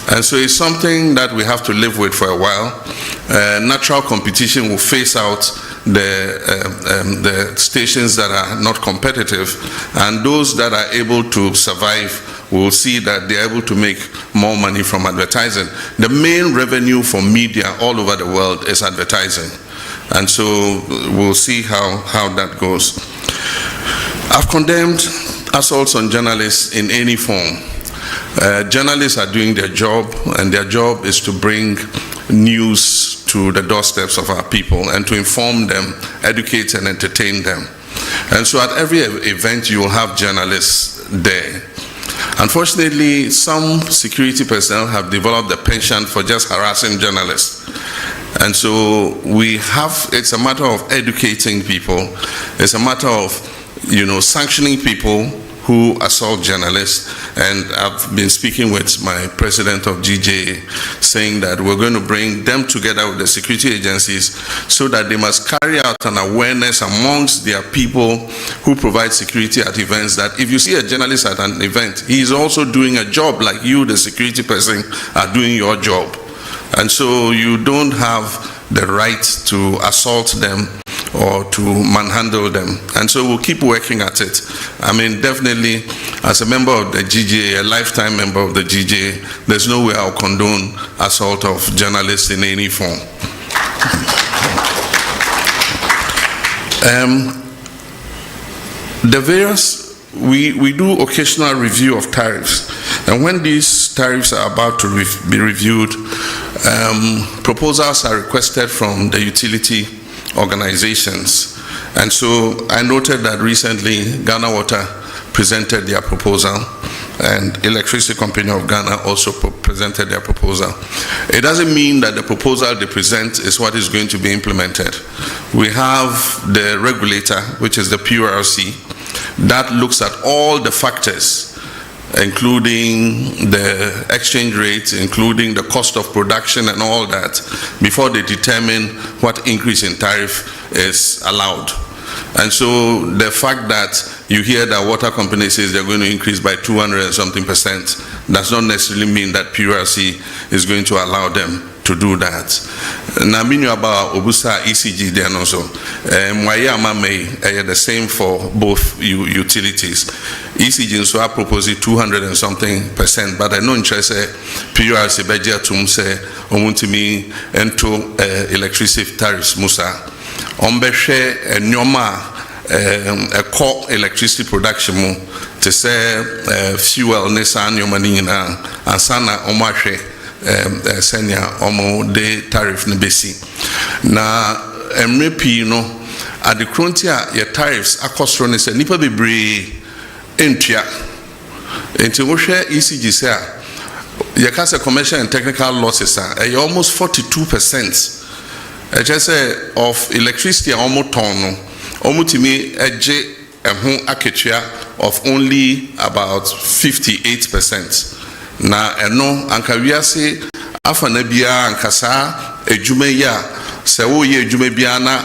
And so it's something that we have to live with for a while. Natural competition will phase out the stations that are not competitive, and those that are able to survive will see that they're able to make more money from advertising. The main revenue for media all over the world is advertising. And so we'll see how that goes. I've condemned assaults on journalists in any form. Journalists are doing their job, and their job is to bring news to the doorsteps of our people and to inform them, educate and entertain them. And so at every event you will have journalists there. Unfortunately, some security personnel have developed a penchant for just harassing journalists. And so it's a matter of educating people. It's a matter of, sanctioning people who assault journalists. And I've been speaking with my president of GJ, saying that we're going to bring them together with the security agencies so that they must carry out an awareness amongst their people who provide security at events, that if you see a journalist at an event, he is also doing a job like you, the security person, are doing your job. And so you don't have the right to assault them or to manhandle them. And so we'll keep working at it. I mean, definitely, as a member of the GJA, a lifetime member of the GJA, there's no way I'll condone assault of journalists in any form. The various, we do occasional review of tariffs. And when these tariffs are about to be reviewed, proposals are requested from the utility organizations. And so I noted that recently Ghana Water presented their proposal, and Electricity Company of Ghana also presented their proposal. It doesn't mean that the proposal they present is what is going to be implemented. We have the regulator, which is the PURC, that looks at all the factors, including the exchange rate, including the cost of production and all that, before they determine what increase in tariff is allowed. And so the fact that you hear that water company says they're going to increase by 200 and something percent does not necessarily mean that PURC is going to allow them to do that. Now, meaning about Obusa ECG then also, the same for both utilities. ECG so I propose 200 and something percent, but I know interest PURC budget to say omuntimi into electricity tariffs musa. Ombeshe nyoma core electricity production mu to say fuel nesa nyoma ni na ansana omahwe senya omo de tariff ne besi na MRP no at the frontier your tariffs akosro ne say nipa bebre entua enti wo hwe ECG say your case commercial and technical losses are almost 42%. I just say of electricity almost ton almost to me eje ehun aketua of only about 58%. Na eno anka wiase afa na bia ankasa edwuma ya se wo ye edwuma bia na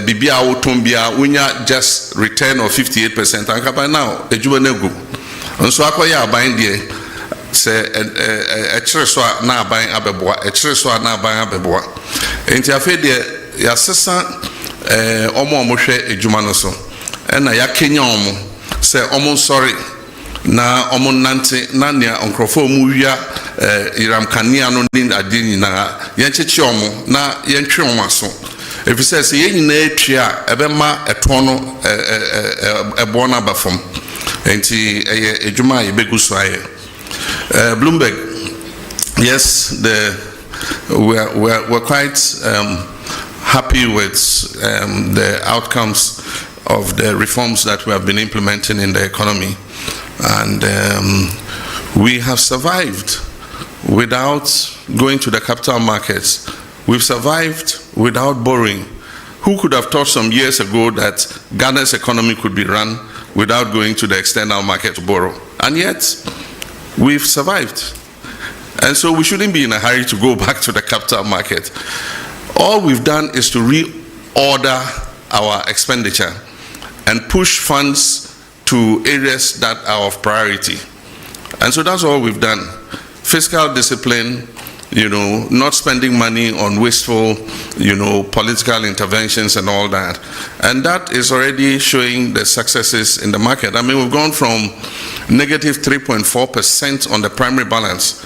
bibia wo ton bia wonya just return of 58% anka by now edwuma na gu nso akoya aban de se ekire so na aban abeboa ekire so na aban abeboa enti afa de ya sesa omo hwe edwuma no so na ya kenya omo se omo sorry na omonante na nia onkrofo mu wia iram kania no ni adini na yencheche omo na yentwe omo aso efise se yen na etwa ebema eton no ebo na bafom enti ejuma yebegu so aye Bloomberg, yes, we're quite happy with the outcomes of the reforms that we have been implementing in the economy. And we have survived without going to the capital markets. We've survived without borrowing. Who could have thought some years ago that Ghana's economy could be run without going to the external market to borrow? And yet, we've survived. And so we shouldn't be in a hurry to go back to the capital market. All we've done is to reorder our expenditure and push funds to areas that are of priority. And so that's all we've done. Fiscal discipline, not spending money on wasteful, political interventions and all that. And that is already showing the successes in the market. I mean, we've gone from negative 3.4% on the primary balance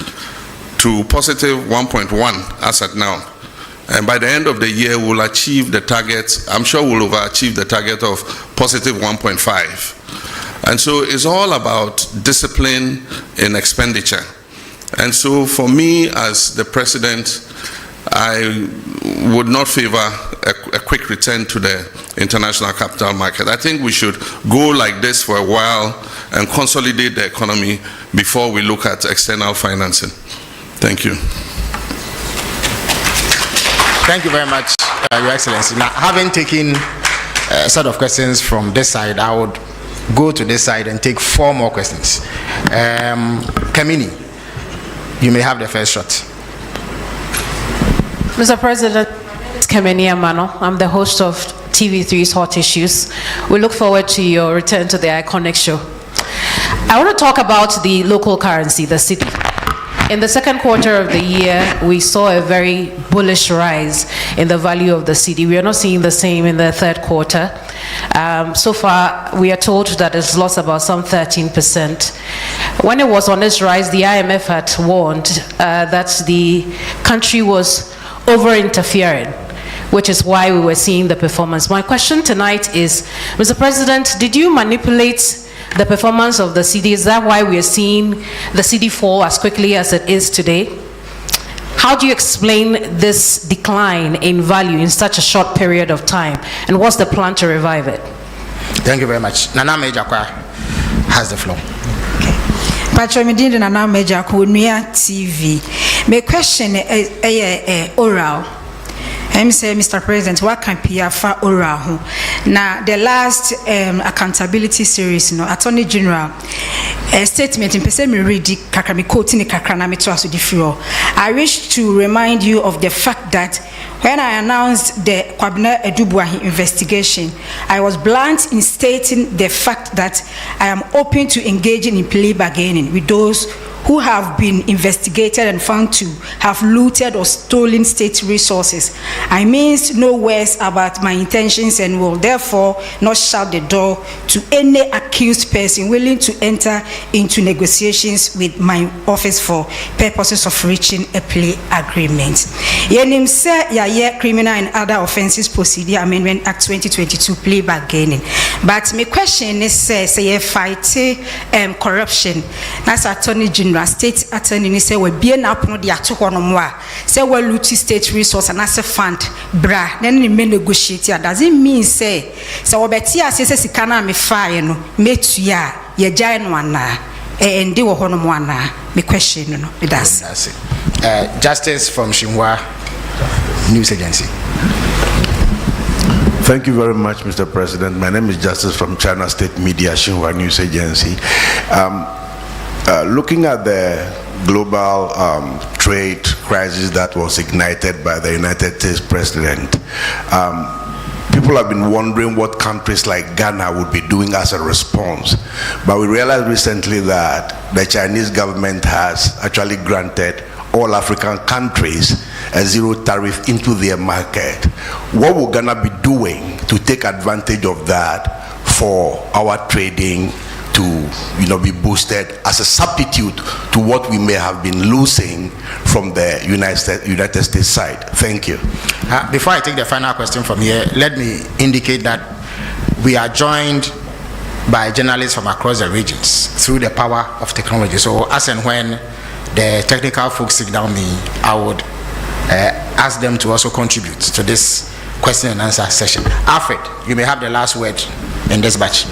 to positive 1.1 as at now. And by the end of the year, we'll achieve the target. I'm sure we'll overachieve the target of positive 1.5. And so it's all about discipline in expenditure. And so for me as the president, I would not favor a quick return to the international capital market. I think we should go like this for a while and consolidate the economy before we look at external financing. Thank you. Thank you very much, Your Excellency. Now, having taken a set of questions from this side, I would go to this side and take 4 more questions. Kamini, you may have the first shot. Mr. President, it's Kamini Amano. I'm the host of TV3's Hot Issues. We look forward to your return to the iconic show. I want to talk about the local currency, the cedi. In the second quarter of the year, we saw a very bullish rise in the value of the cedi. We are not seeing the same in the third quarter. So far, we are told that it's lost about some 13%. When it was on this rise, the IMF had warned that the country was over-interfering, which is why we were seeing the performance. My question tonight is, Mr. President, did you manipulate the performance of the cedi? Is that why we are seeing the cedi fall as quickly as it is today? How do you explain this decline in value in such a short period of time? And what's the plan to revive it? Thank you very much. Nana Mejakwa has the floor. Patron Nana Mejakwa, Onua TV. My question is oral. I'm saying, Mr. President, what can PAAA oral? Now, the last accountability series, Attorney General statement in person me read kakami quoting kakranami to us the I wish to remind you of the fact that when I announced the Kwabena Edubuahi investigation, I was blunt in stating the fact that I am open to engaging in plea bargaining with those who have been investigated and found to have looted or stolen state resources. I mean no words about my intentions and will therefore not shut the door to any accused person willing to enter into negotiations with my office for purposes of reaching a plea agreement. Yenim se ya criminal and other offenses procedure amendment act 2022 plea bargaining. But my question is say fight corruption. That's Attorney General State Attorney say we be na pono de ato ho no mo a say we loot state resource and as a fund bra then me negotiate. Does it mean say we beti asese sika na me fire no metua ye jai no ana and they were ho no mo ana? Me question no it does. Justice from Shinhua News Agency. Thank you very much, Mr. President. My name is Justice from China State Media, Shinhua News Agency. Looking at the global trade crisis that was ignited by the United States President, people have been wondering what countries like Ghana would be doing as a response. But we realized recently that the Chinese government has actually granted all African countries a zero tariff into their market. What will Ghana be doing to take advantage of that for our trading to be boosted as a substitute to what we may have been losing from the United States side? Thank you. Before I take the final question from here, let me indicate that we are joined by journalists from across the regions through the power of technology. So as and when the technical folks sit down me, I would ask them to also contribute to this question and answer session. Alfred, you may have the last word in this batch.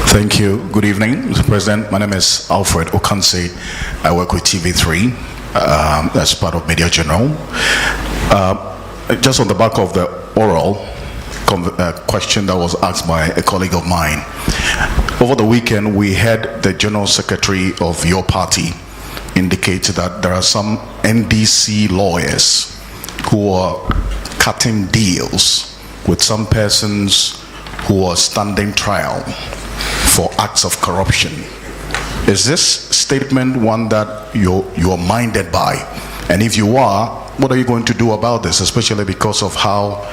Thank you. Good evening, Mr. President. My name is Alfred Okanse. I work with TV3 as part of Media General. Just on the back of the oral question that was asked by a colleague of mine, over the weekend we heard the General Secretary of your party indicate that there are some NDC lawyers who are cutting deals with some persons who are standing trial for acts of corruption. Is this statement one that you're minded by? And if you are, what are you going to do about this, especially because of how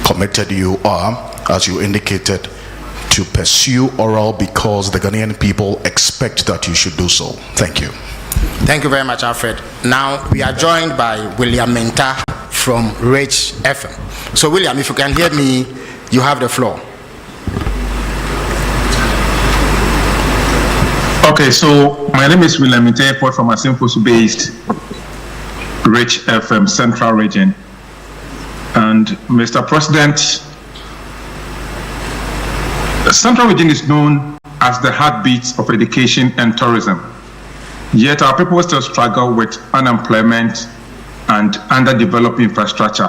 committed you are, as you indicated, to pursue oral because the Ghanaian people expect that you should do so? Thank you. Thank you very much, Alfred. Now we are joined by William Menta from Rich FM. So William, if you can hear me, you have the floor. Okay, so my name is William Menta from Asimfosu-based Rich FM Central Region. And Mr. President, the Central Region is known as the heartbeat of education and tourism. Yet our people still struggle with unemployment and underdeveloped infrastructure.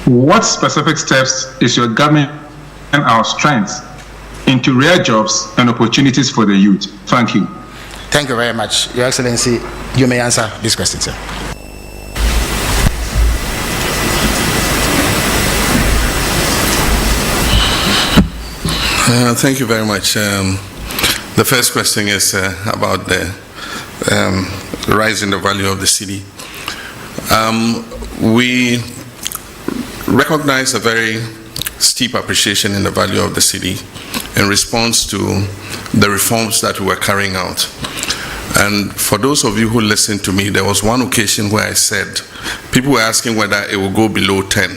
What specific steps is your government and our strengths into real jobs and opportunities for the youth? Thank you. Thank you very much, Your Excellency. You may answer this question, sir. Thank you very much. The The first question is about the rise in the value of the cedi. We recognize a very steep appreciation in the value of the cedi in response to the reforms that we were carrying out. And for those of you who listened to me, there was one occasion where I said, people were asking whether it will go below 10.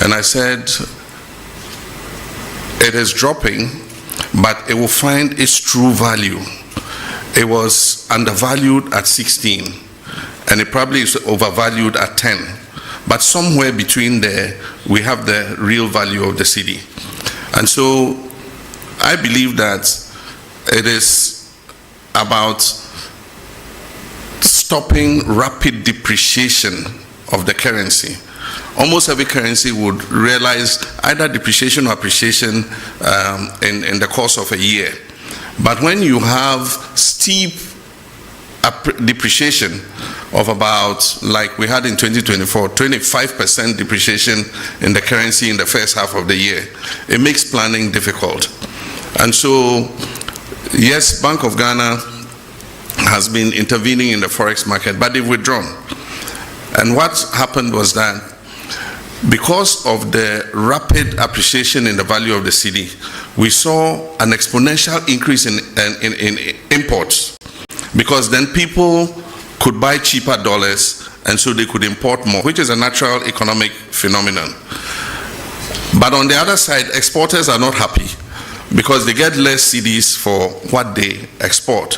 And I said, it is dropping, but it will find its true value. It was undervalued at 16, and it probably is overvalued at 10. But somewhere between there, we have the real value of the cedi. And so I believe that it is about stopping rapid depreciation of the currency. Almost every currency would realize either depreciation or appreciation in the course of a year. But when you have steep depreciation of about, like we had in 2024, 25% depreciation in the currency in the first half of the year, it makes planning difficult. And so, yes, Bank of Ghana has been intervening in the forex market, but they've withdrawn. And what happened was that because of the rapid appreciation in the value of the cedi, we saw an exponential increase in imports, because then people could buy cheaper dollars and so they could import more, which is a natural economic phenomenon. But on the other side, exporters are not happy because they get less cedis for what they export.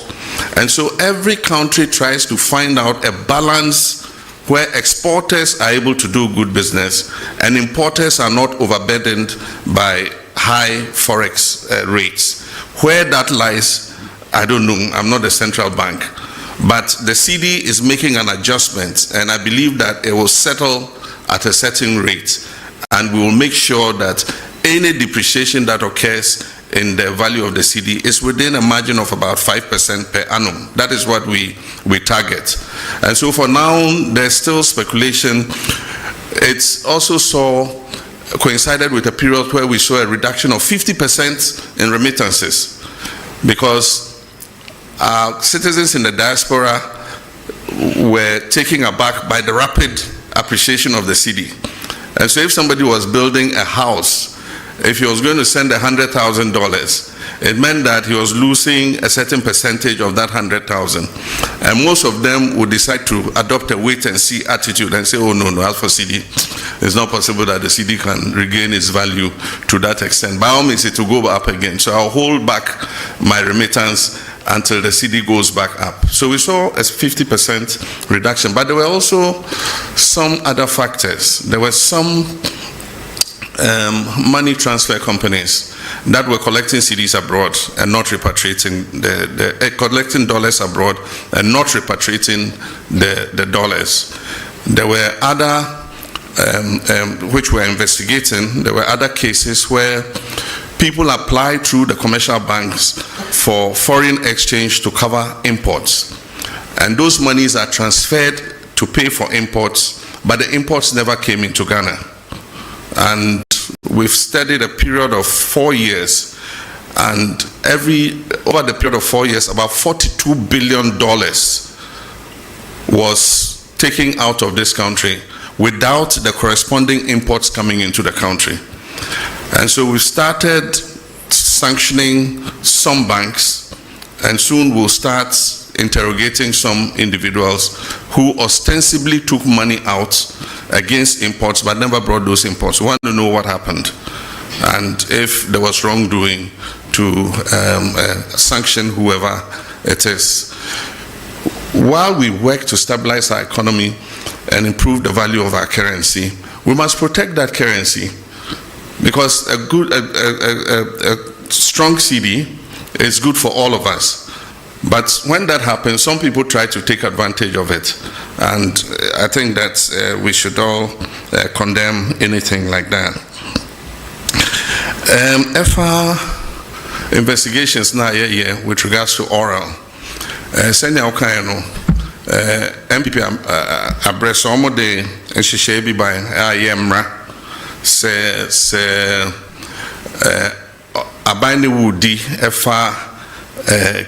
And so every country tries to find out a balance where exporters are able to do good business and importers are not overburdened by high forex rates. Where that lies, I don't know. I'm not a central bank. But the cedi is making an adjustment, and I believe that it will settle at a certain rate, and we will make sure that any depreciation that occurs in the value of the cedi is within a margin of about 5% per annum. That is what we target. And so for now, there's still speculation. It's also coincided with a period where we saw a reduction of 50% in remittances, because citizens in the diaspora were taken aback by the rapid appreciation of the cedi. And so if somebody was building a house, if he was going to send $100,000, it meant that he was losing a certain percentage of that 100,000. And most of them would decide to adopt a wait-and-see attitude and say, oh, no, as for cedi, it's not possible that the cedi can regain its value to that extent. By all means, it will go up again. So I'll hold back my remittance until the cedi goes back up. So we saw a 50% reduction. But there were also some other factors. There were some money transfer companies that were collecting cedis abroad and not repatriating collecting dollars abroad and not repatriating the dollars. There were other which were investigating. There were other cases where people apply through the commercial banks for foreign exchange to cover imports, and those monies are transferred to pay for imports, but the imports never came into Ghana. And we've studied a period of 4 years, and over the period of 4 years, about $42 billion was taken out of this country without the corresponding imports coming into the country. And so we started sanctioning some banks, and soon we'll start interrogating some individuals who ostensibly took money out against imports but never brought those imports. We want to know what happened and if there was wrongdoing to sanction whoever it is. While we work to stabilize our economy and improve the value of our currency, we must protect that currency, because a strong cedi is good for all of us. But when that happens, some people try to take advantage of it. And I think that we should all condemn anything like that. FR investigations now with regards to oral. Senya Okayano, MPP Abreso Omode and Shishebi by IMRA se Abani Woody FR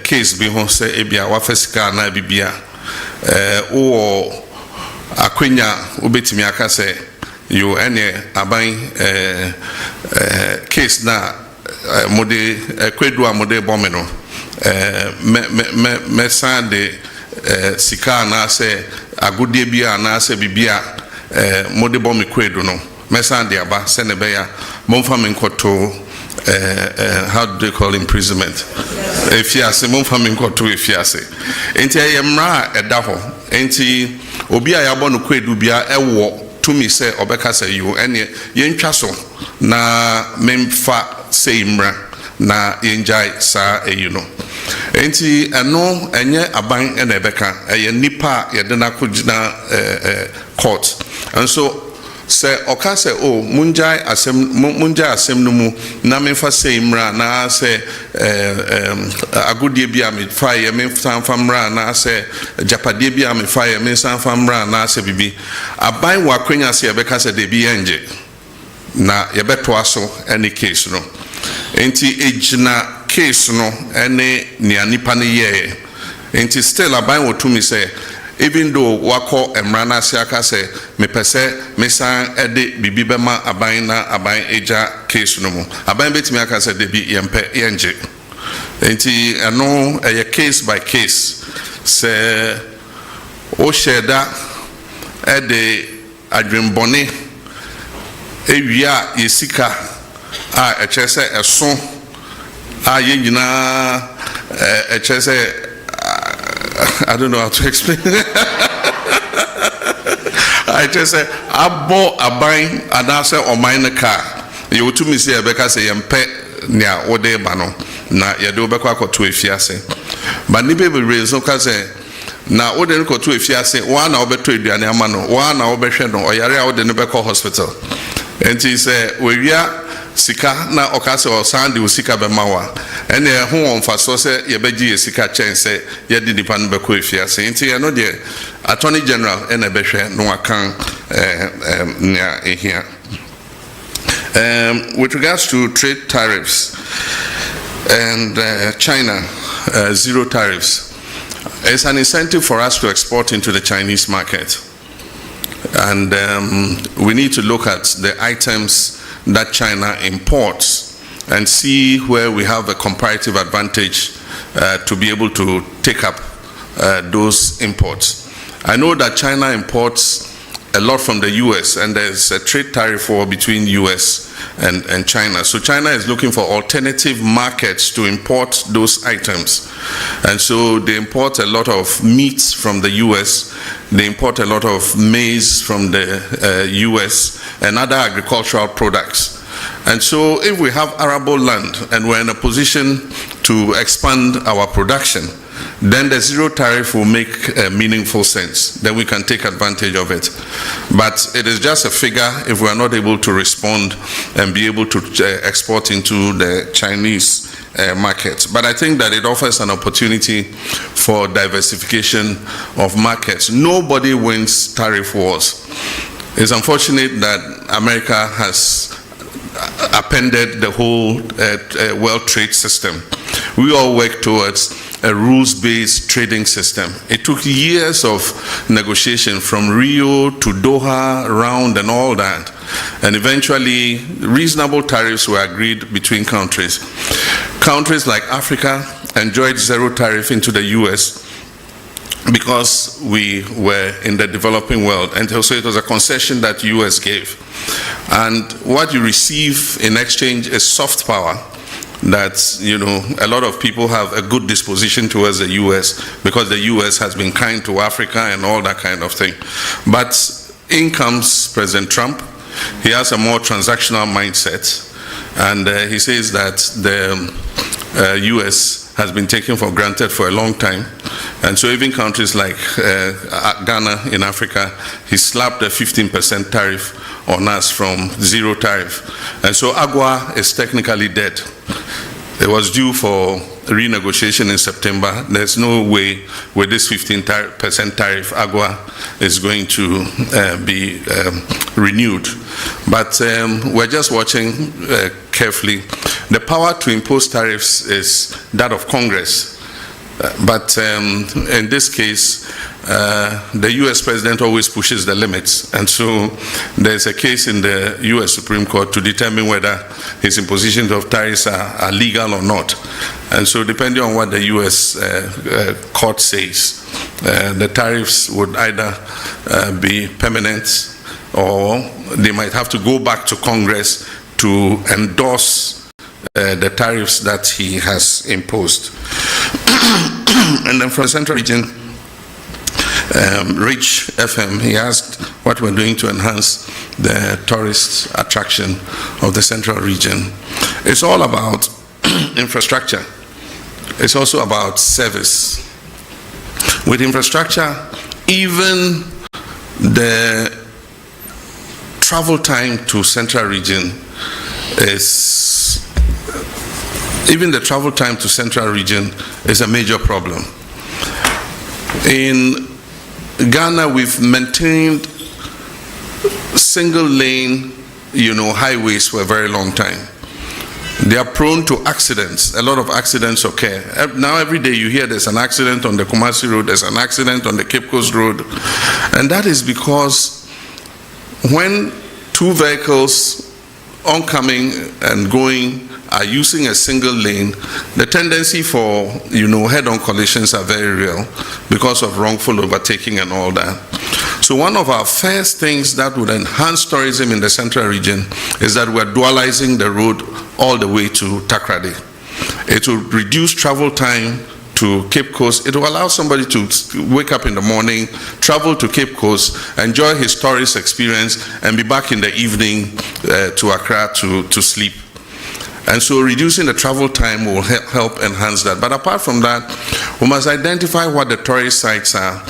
case bi ho se ebia wa fasika na bibia o akwenya obetimi aka se yo ene aban case na mode kwedu amode bomeno me sande sika na se agodie bia na se bibia mode bomi kwedu no me sande aba se ne be ya momfa me nkoto how do they call imprisonment if you say momfa me nkoto if you say enti ayemra edaho enti obi a yabo no kwedu bia ewo tumi se obeka se you ene yentwa so na memfa seimra na yenjai sa you know enti eno enye aban ene ebeka eye nipa yede na kugina court and so se oka se o munjai asem no mu na memfa seimra na se agodie bia me fa ye memfa famra na se japadie bia me fa ye memfa famra na se bibi aban wa kwenya se ebeka se de bi enje na yebeto aso any case no enti ejina case no ene ni anipa ne ye enti still aban wo tumi se even though wako emrana siaka se me pese mesan ede bibi bema aban na aban eja case no mu aban betimi aka se de bi yempe yenje enti eno eye case by case se o sheda ede adwembone ewia yesika a echese eso a yengina echese I don't know how to explain I just say abo aban adase o mine car you to me say ebeka say yempe nia ode ba no na yede obekwa akoto efiase but ni be reason ka say na ode no koto efiase wa na obeto eduane ama no wa na obehwe no oyare a ode no beko hospital enti say wewia sika na okase o sande usika be mawa ene ho onfa so se ye beji sika chense ye di nipa no be ko efiase enti ye no de attorney general ene behwe no akan nya ehia with regards to trade tariffs and China zero tariffs, it's an incentive for us to export into the Chinese market, and we need to look at the items that China imports and see where we have a comparative advantage to be able to take up those imports. I know that China imports a lot from the US, and there's a trade tariff war between US and China. So China is looking for alternative markets to import those items. And so they import a lot of meats from the US, they import a lot of maize from the US and other agricultural products. And so if we have arable land and we're in a position to expand our production, then the zero tariff will make meaningful sense. Then we can take advantage of it. But it is just a figure if we are not able to respond and be able to export into the Chinese market. But I think that it offers an opportunity for diversification of markets. Nobody wins tariff wars. It's unfortunate that America has appended the whole world trade system. We all work towards a rules-based trading system. It took years of negotiation from Rio to Doha round and all that. And eventually reasonable tariffs were agreed between countries. Countries like Africa enjoyed zero tariff into the US because we were in the developing world, and so it was a concession that US gave. And what you receive in exchange is soft power, that, you know, a lot of people have a good disposition towards the US because the US has been kind to Africa and all that kind of thing. But in comes President Trump. He has a more transactional mindset, and he says that the US has been taken for granted for a long time. And so even countries like Ghana in Africa, he slapped a 15% tariff on us from zero tariff. And so AGUA is technically dead. It was due for renegotiation in September. There's no way with this 15% tariff AGUA is going to be renewed. But we're just watching carefully. The power to impose tariffs is that of Congress. But in this case, the US president always pushes the limits. And so there's a case in the US Supreme Court to determine whether his impositions of tariffs are legal or not. And so depending on what the US court says, the tariffs would either be permanent or they might have to go back to Congress to endorse the tariffs that he has imposed. And then from the Central Region, Rich FM, he asked what we're doing to enhance the tourist attraction of the Central Region. It's all about infrastructure. It's also about service. With infrastructure, even the travel time to Central Region is a major problem. In Ghana, we've maintained single lane, highways for a very long time. They are prone to accidents. A lot of accidents occur. Now every day you hear there's an accident on the Kumasi Road, there's an accident on the Cape Coast Road. And that is because when two vehicles oncoming and going are using a single lane, the tendency for, head-on collisions are very real because of wrongful overtaking and all that. So one of our first things that would enhance tourism in the Central Region is that we're dualizing the road all the way to Takoradi. It will reduce travel time to Cape Coast. It will allow somebody to wake up in the morning, travel to Cape Coast, enjoy his tourist experience, and be back in the evening to Accra to sleep. And so reducing the travel time will help enhance that. But apart from that, we must identify what the tourist sites are,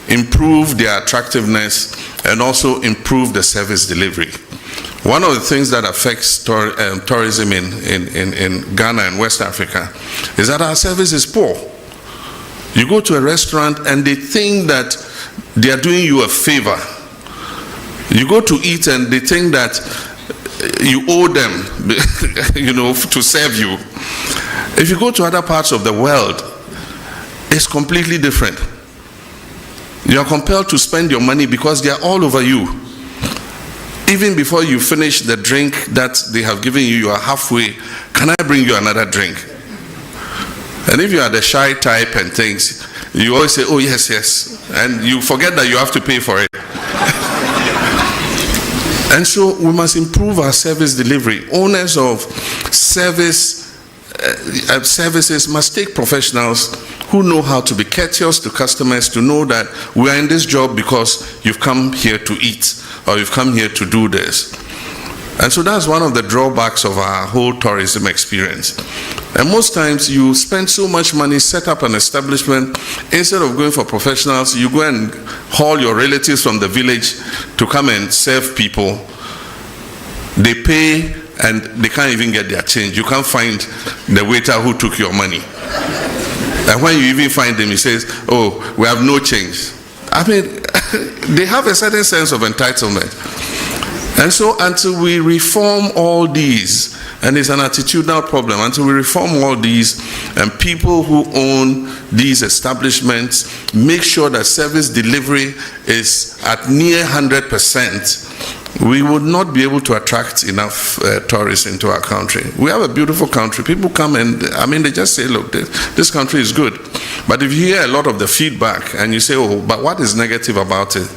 improve their attractiveness, and also improve the service delivery. One of the things that affects tourism in Ghana and West Africa is that our service is poor. You go to a restaurant and they think that they are doing you a favor. You go to eat and they think that you owe them, to serve you. If you go to other parts of the world, it's completely different. You are compelled to spend your money because they are all over you. Even before you finish the drink that they have given you, you are halfway. Can I bring you another drink? And if you are the shy type and things, you always say, oh yes, yes. And you forget that you have to pay for it. And so we must improve our service delivery. Owners of services must take professionals who know how to be courteous to customers, to know that we are in this job because you've come here to eat or you've come here to do this. And so that's one of the drawbacks of our whole tourism experience. And most times you spend so much money, set up an establishment, instead of going for professionals, you go and haul your relatives from the village to come and serve people. They pay and they can't even get their change. You can't find the waiter who took your money. And when you even find him, he says, oh, we have no change. I mean, they have a certain sense of entitlement. And so until we reform all these, and it's an attitudinal problem, until we reform all these, and people who own these establishments make sure that service delivery is at near 100%, we would not be able to attract enough tourists into our country. We have a beautiful country. People come and, they just say, look, this country is good. But if you hear a lot of the feedback and you say, oh, but what is negative about it?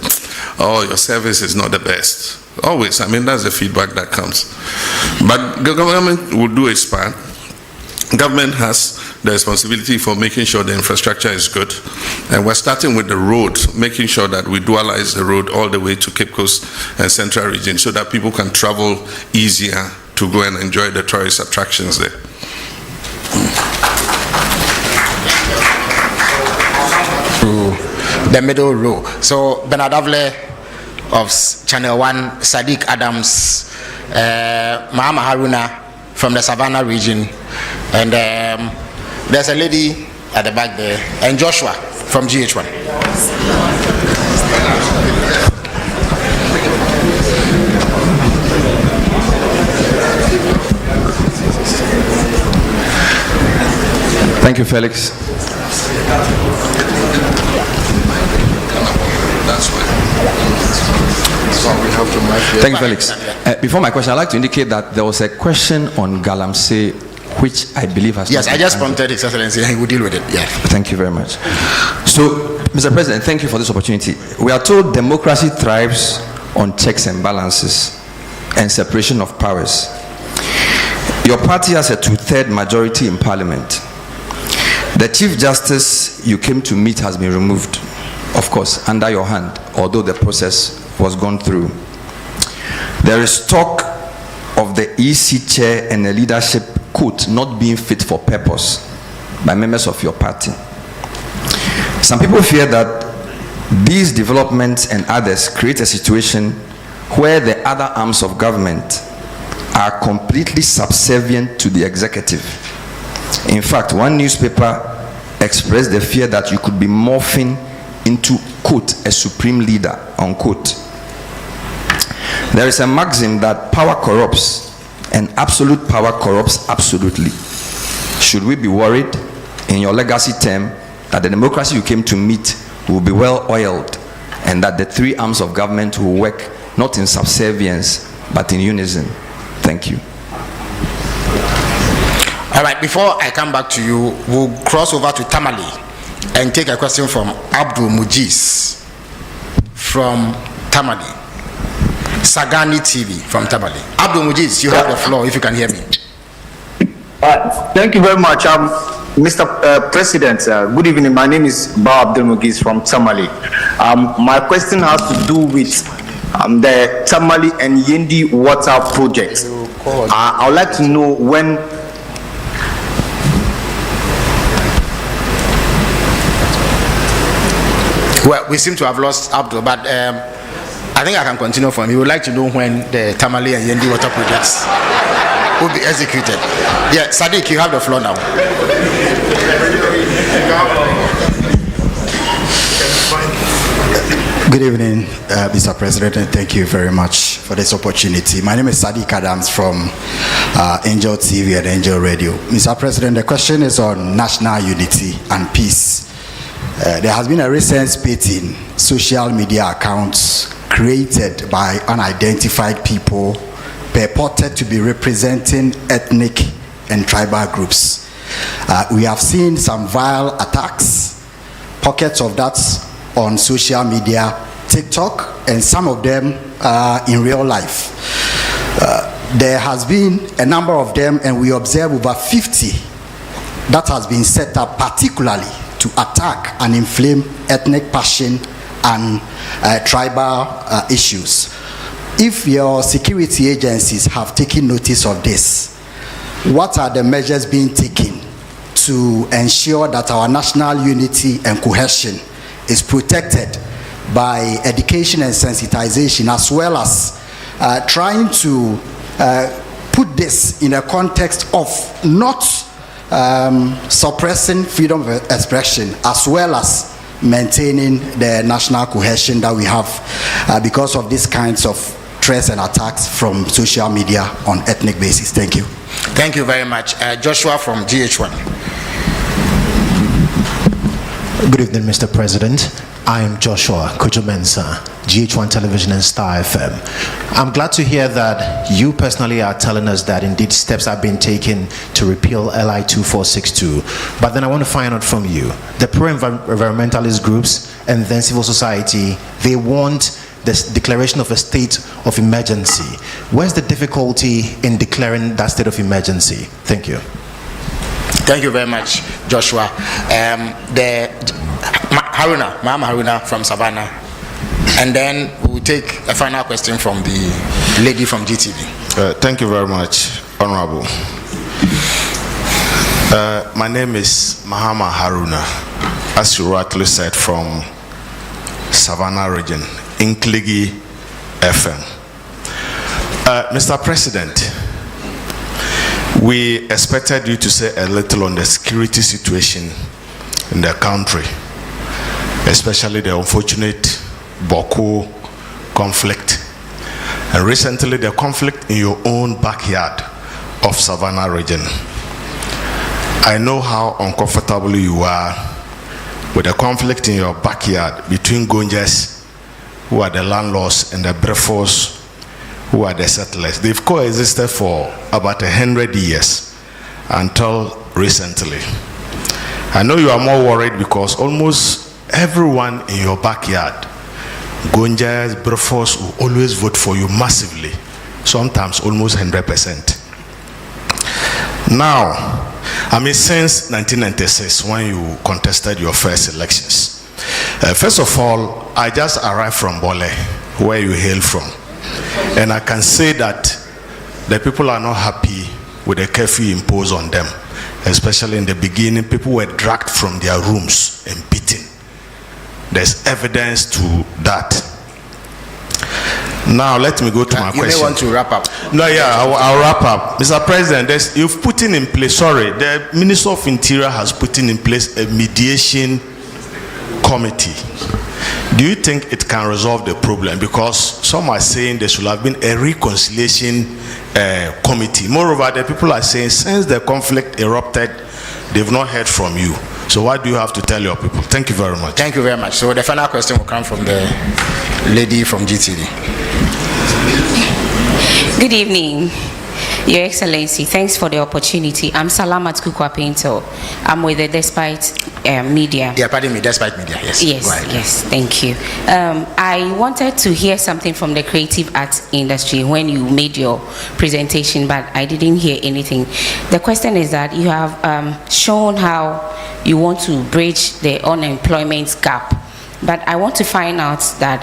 Oh, your service is not the best. Always, that's the feedback that comes. But the government will do its part. Government has the responsibility for making sure the infrastructure is good. And we're starting with the road, making sure that we dualize the road all the way to Cape Coast and Central Region so that people can travel easier to go and enjoy the tourist attractions there. The middle row. So Bernard Avle of Channel 1, Sadiq Adams, Mahama Haruna from the Savannah region, and there's a lady at the back there, and Joshua from GH1. Thank you, Felix. Thank you, Felix. Before my question, I'd like to indicate that there was a question on Galamsey, which I believe has... Yes, I just prompted His Excellency and he will deal with it. Yeah. Thank you very much. So, Mr. President, thank you for this opportunity. We are told democracy thrives on checks and balances and separation of powers. Your party has a 2/3 majority in Parliament. The Chief Justice you came to meet has been removed, of course, under your hand, although the process was gone through. There is talk of the EC chair and the leadership quote not being fit for purpose by members of your party. Some people fear that these developments and others create a situation where the other arms of government are completely subservient to the executive. In fact, one newspaper expressed the fear that you could be morphing into, quote, a supreme leader, unquote. There is a maxim that power corrupts and absolute power corrupts absolutely. Should we be worried in your legacy term that the democracy you came to meet will be well oiled and that the three arms of government will work not in subservience but in unison? Thank you. All right, before I come back to you, we'll cross over to Tamale and take a question from Abdul Mujiz from Tamale. Sagani TV from Tamale. Abdul Mujiz, you have the floor if you can hear me. Thank you very much. Mr. President, good evening. My name is Ba Abdul Mujiz from Tamale. My question has to do with the Tamale and Yendi water project. I would like to know when. Well, we seem to have lost Abdul, but I think I can continue for him. He would like to know when the Tamale and Yendi water projects will be executed. Yeah, Sadiq, you have the floor now. Good evening, Mr. President, and thank you very much for this opportunity. My name is Sadiq Adams from Angel TV and Angel Radio. Mr. President, the question is on national unity and peace. There has been a recent spate in social media accounts created by unidentified people purported to be representing ethnic and tribal groups. We have seen some vile attacks, pockets of that on social media, TikTok, and some of them in real life. There has been a number of them, and we observe over 50 that has been set up particularly to attack and inflame ethnic passion and tribal issues. If your security agencies have taken notice of this, what are the measures being taken to ensure that our national unity and cohesion is protected by education and sensitization, as well as trying to put this in a context of not suppressing freedom of expression, as well as maintaining the national cohesion that we have because of these kinds of threats and attacks from social media on ethnic basis? Thank you. Thank you very much. Joshua from GH1. Good evening, Mr. President. I am Joshua Kojo-Mensah, GH1 Television and Star FM. I'm glad to hear that you personally are telling us that indeed steps are being taken to repeal LI 2462. But then I want to find out from you, the pro-environmentalist groups and then civil society, they want this declaration of a state of emergency. Where's the difficulty in declaring that state of emergency? Thank you. Thank you very much, Joshua. Mahama Haruna from Savannah. And then we'll take a final question from the lady from GTV. Thank you very much, Honorable. My name is Mahama Haruna, as you rightly said, from Savannah region, Inkligi FM. Mr. President, we expected you to say a little on the security situation in the country, especially the unfortunate Boko conflict, and recently the conflict in your own backyard of Savannah region. I know how uncomfortable you are with the conflict in your backyard between Gonjas, who are the landlords, and the Brefos, who are the settlers. They've coexisted for about 100 years until recently. I know you are more worried because almost everyone in your backyard, Gonjas, Brefos, will always vote for you massively, sometimes almost 100%. Now, since 1996, when you contested your first elections, first of all, I just arrived from Bole, where you hail from. And I can say that the people are not happy with the curfew imposed on them. Especially in the beginning, people were dragged from their rooms and beaten. There's evidence to that. Now, let me go to my question. You may want to wrap up. No, yeah, I'll wrap up. Mr. President, you've put in place, the Minister of Interior has put in place a mediation committee. Do you think it can resolve the problem? Because some are saying there should have been a reconciliation committee. Moreover, the people are saying since the conflict erupted, they've not heard from you. So what do you have to tell your people? Thank you very much. Thank you very much. So the final question will come from the lady from GTV. Good evening, Your Excellency. Thanks for the opportunity. I'm Salamat Kukwa Painter. I'm with the Despite Media. Yeah, pardon me, Despite Media, yes. Yes, yes, thank you. I wanted to hear something from the creative arts industry when you made your presentation, but I didn't hear anything. The question is that you have shown how you want to bridge the unemployment gap, but I want to find out that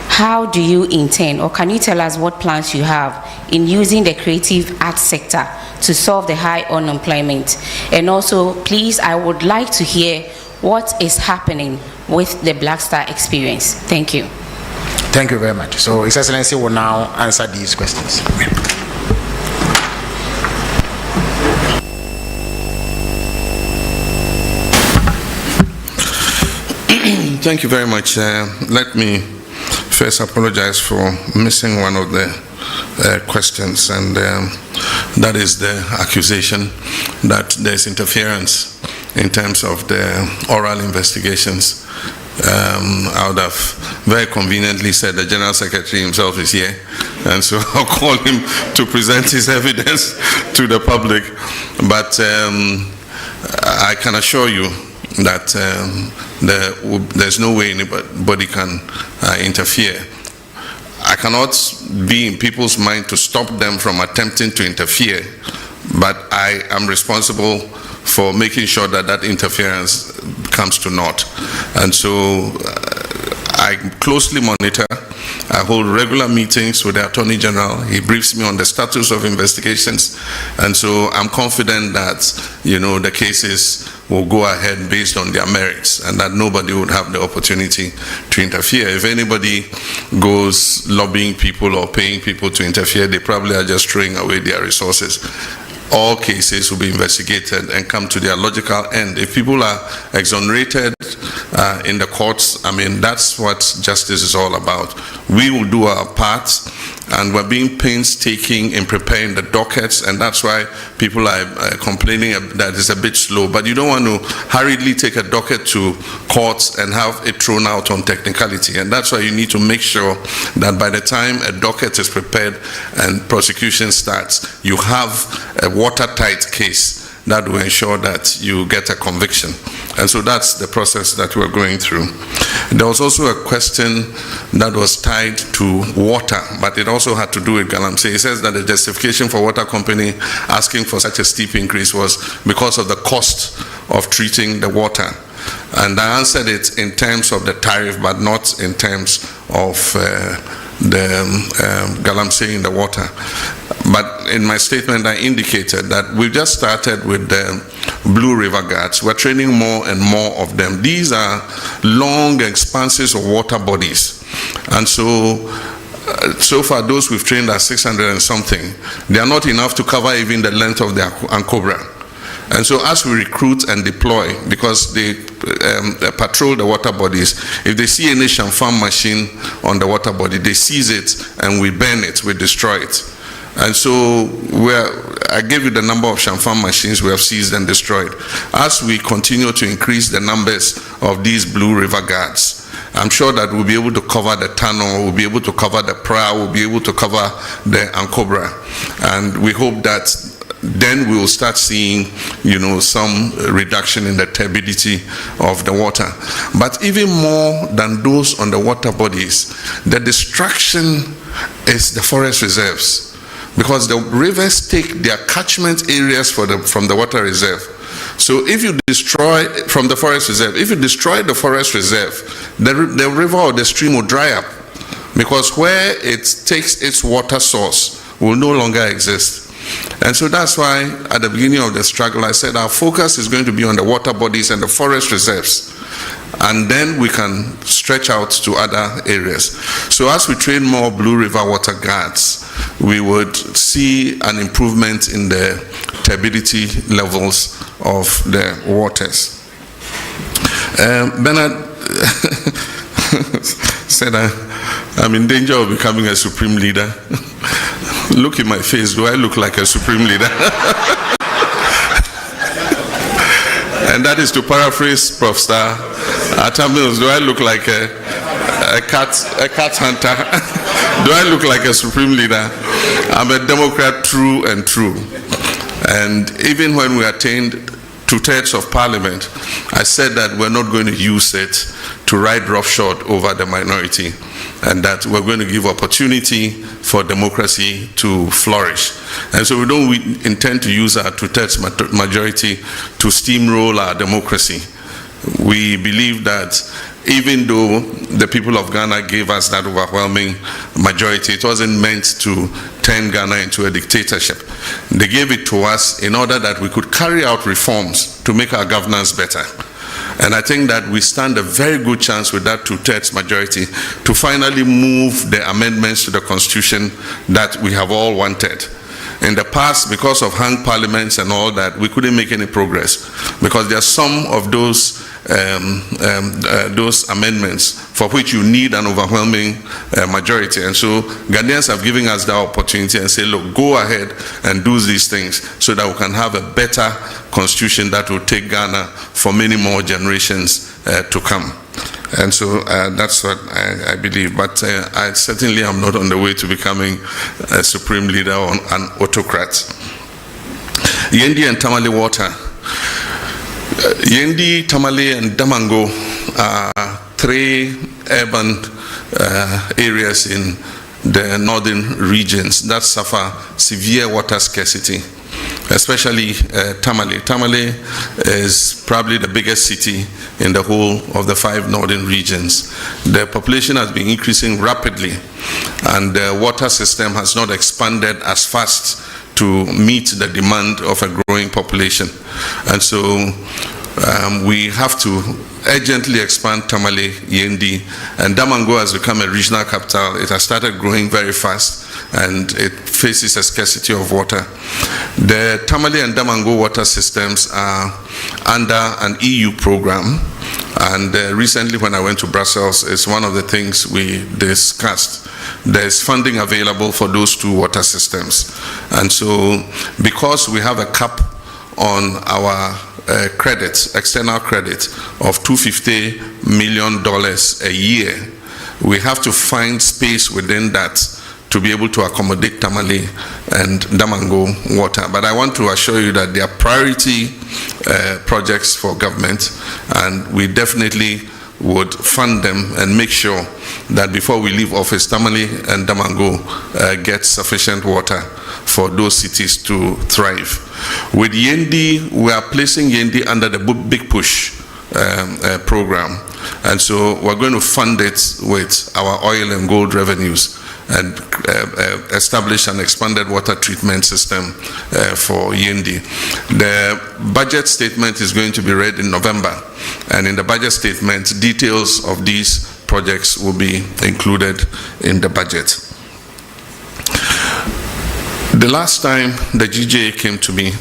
how do you intend, or can you tell us what plans you have in using the creative arts sector to solve the high unemployment? And also, please, I would like to hear what is happening with the Black Star experience. Thank you. Thank you very much. So His Excellency will now answer these questions. Thank you very much. Let me first apologize for missing one of the questions, and that is the accusation that there's interference in terms of the oral investigations. I would have very conveniently said the General Secretary himself is here, and so I'll call him to present his evidence to the public. But I can assure you that there's no way anybody can interfere. I cannot be in people's mind to stop them from attempting to interfere, but I am responsible for making sure that that interference comes to naught. And so I closely monitor. I hold regular meetings with the Attorney General. He briefs me on the status of investigations, and so I'm confident that, you know, the cases will go ahead based on their merits, and that nobody would have the opportunity to interfere. If anybody goes lobbying people or paying people to interfere, they probably are just throwing away their resources. All cases will be investigated and come to their logical end. If people are exonerated in the courts, I mean, that's what justice is all about. We will do our part, and we're being painstaking in preparing the dockets, and that's why people are complaining that it's a bit slow. But you don't want to hurriedly take a docket to courts and have it thrown out on technicality, and that's why you need to make sure that by the time a docket is prepared and prosecution starts, you have a watertight case that will ensure that you get a conviction. And so that's the process that we're going through. There was also a question that was tied to water, but it also had to do with Galamsey. It says that the justification for water company asking for such a steep increase was because of the cost of treating the water. And I answered it in terms of the tariff, but not in terms of the Galamsey in the water. But in my statement, I indicated that we've just started with the Blue River Guards. We're training more and more of them. These are long expanses of water bodies. And so far, those we've trained are 600 and something. They are not enough to cover even the length of the Ankobra. And so as we recruit and deploy, because they patrol the water bodies, if they see any Shamfam machine on the water body, they seize it and we burn it, we destroy it. And so I gave you the number of Shamfam machines we have seized and destroyed. As we continue to increase the numbers of these Blue River Guards, I'm sure that we'll be able to cover the Tano, we'll be able to cover the Pra, we'll be able to cover the Ankobra. And we hope that then we will start seeing, some reduction in the turbidity of the water. But even more than those on the water bodies, the destruction is the forest reserves, because the rivers take their catchment areas from the water reserve. So if you destroy from the forest reserve, if you destroy the forest reserve, the river or the stream will dry up, because where it takes its water source will no longer exist. And so that's why at the beginning of the struggle I said our focus is going to be on the water bodies and the forest reserves, and then we can stretch out to other areas. So as we train more Blue River Water Guards, we would see an improvement in the turbidity levels of the waters. Bernard said I'm in danger of becoming a supreme leader. Look in my face, do I look like a supreme leader? And that is to paraphrase Prof. Star Atamils, do I look like a cat hunter? Do I look like a supreme leader? I'm a Democrat true and true. And even when we attained 2/3 of Parliament, I said that we're not going to use it to ride roughshod over the minority, and that we're going to give opportunity for democracy to flourish. And so we don't intend to use our 2/3 majority to steamroll our democracy. We believe that even though the people of Ghana gave us that overwhelming majority, it wasn't meant to turn Ghana into a dictatorship. They gave it to us in order that we could carry out reforms to make our governance better. And I think that we stand a very good chance with that 2/3 majority to finally move the amendments to the Constitution that we have all wanted. In the past, because of hung parliaments and all that, we couldn't make any progress, because there are some of those amendments for which you need an overwhelming majority. And so Ghanaians have given us that opportunity and say, look, go ahead and do these things so that we can have a better constitution that will take Ghana for many more generations to come. And so that's what I believe. But I certainly am not on the way to becoming a supreme leader or an autocrat. Yendi and Tamale water. Yendi, Tamale, and Damango are 3 urban areas in the northern regions that suffer severe water scarcity, especially Tamale. Tamale is probably the biggest city in the whole of the 5 northern regions. The population has been increasing rapidly, and the water system has not expanded as fast to meet the demand of a growing population. And so we have to urgently expand Tamale, Yendi, and Damango has become a regional capital. It has started growing very fast, and it faces a scarcity of water. The Tamale and Damango water systems are under an EU program, and recently when I went to Brussels, it's one of the things we discussed. There's funding available for those 2 water systems. And so because we have a cap on our external credit of $250 million a year, we have to find space within that to be able to accommodate Tamale and Damango water. But I want to assure you that they are priority projects for government, and we definitely would fund them and make sure that before we leave office, Tamale and Damango get sufficient water for those cities to thrive. With Yendi, we are placing Yendi under the Big Push program, and so we're going to fund it with our oil and gold revenues and establish an expanded water treatment system for Yendi. The budget statement is going to be read in November, and in the budget statement, details of these projects will be included in the budget. The last time the GJA came to me,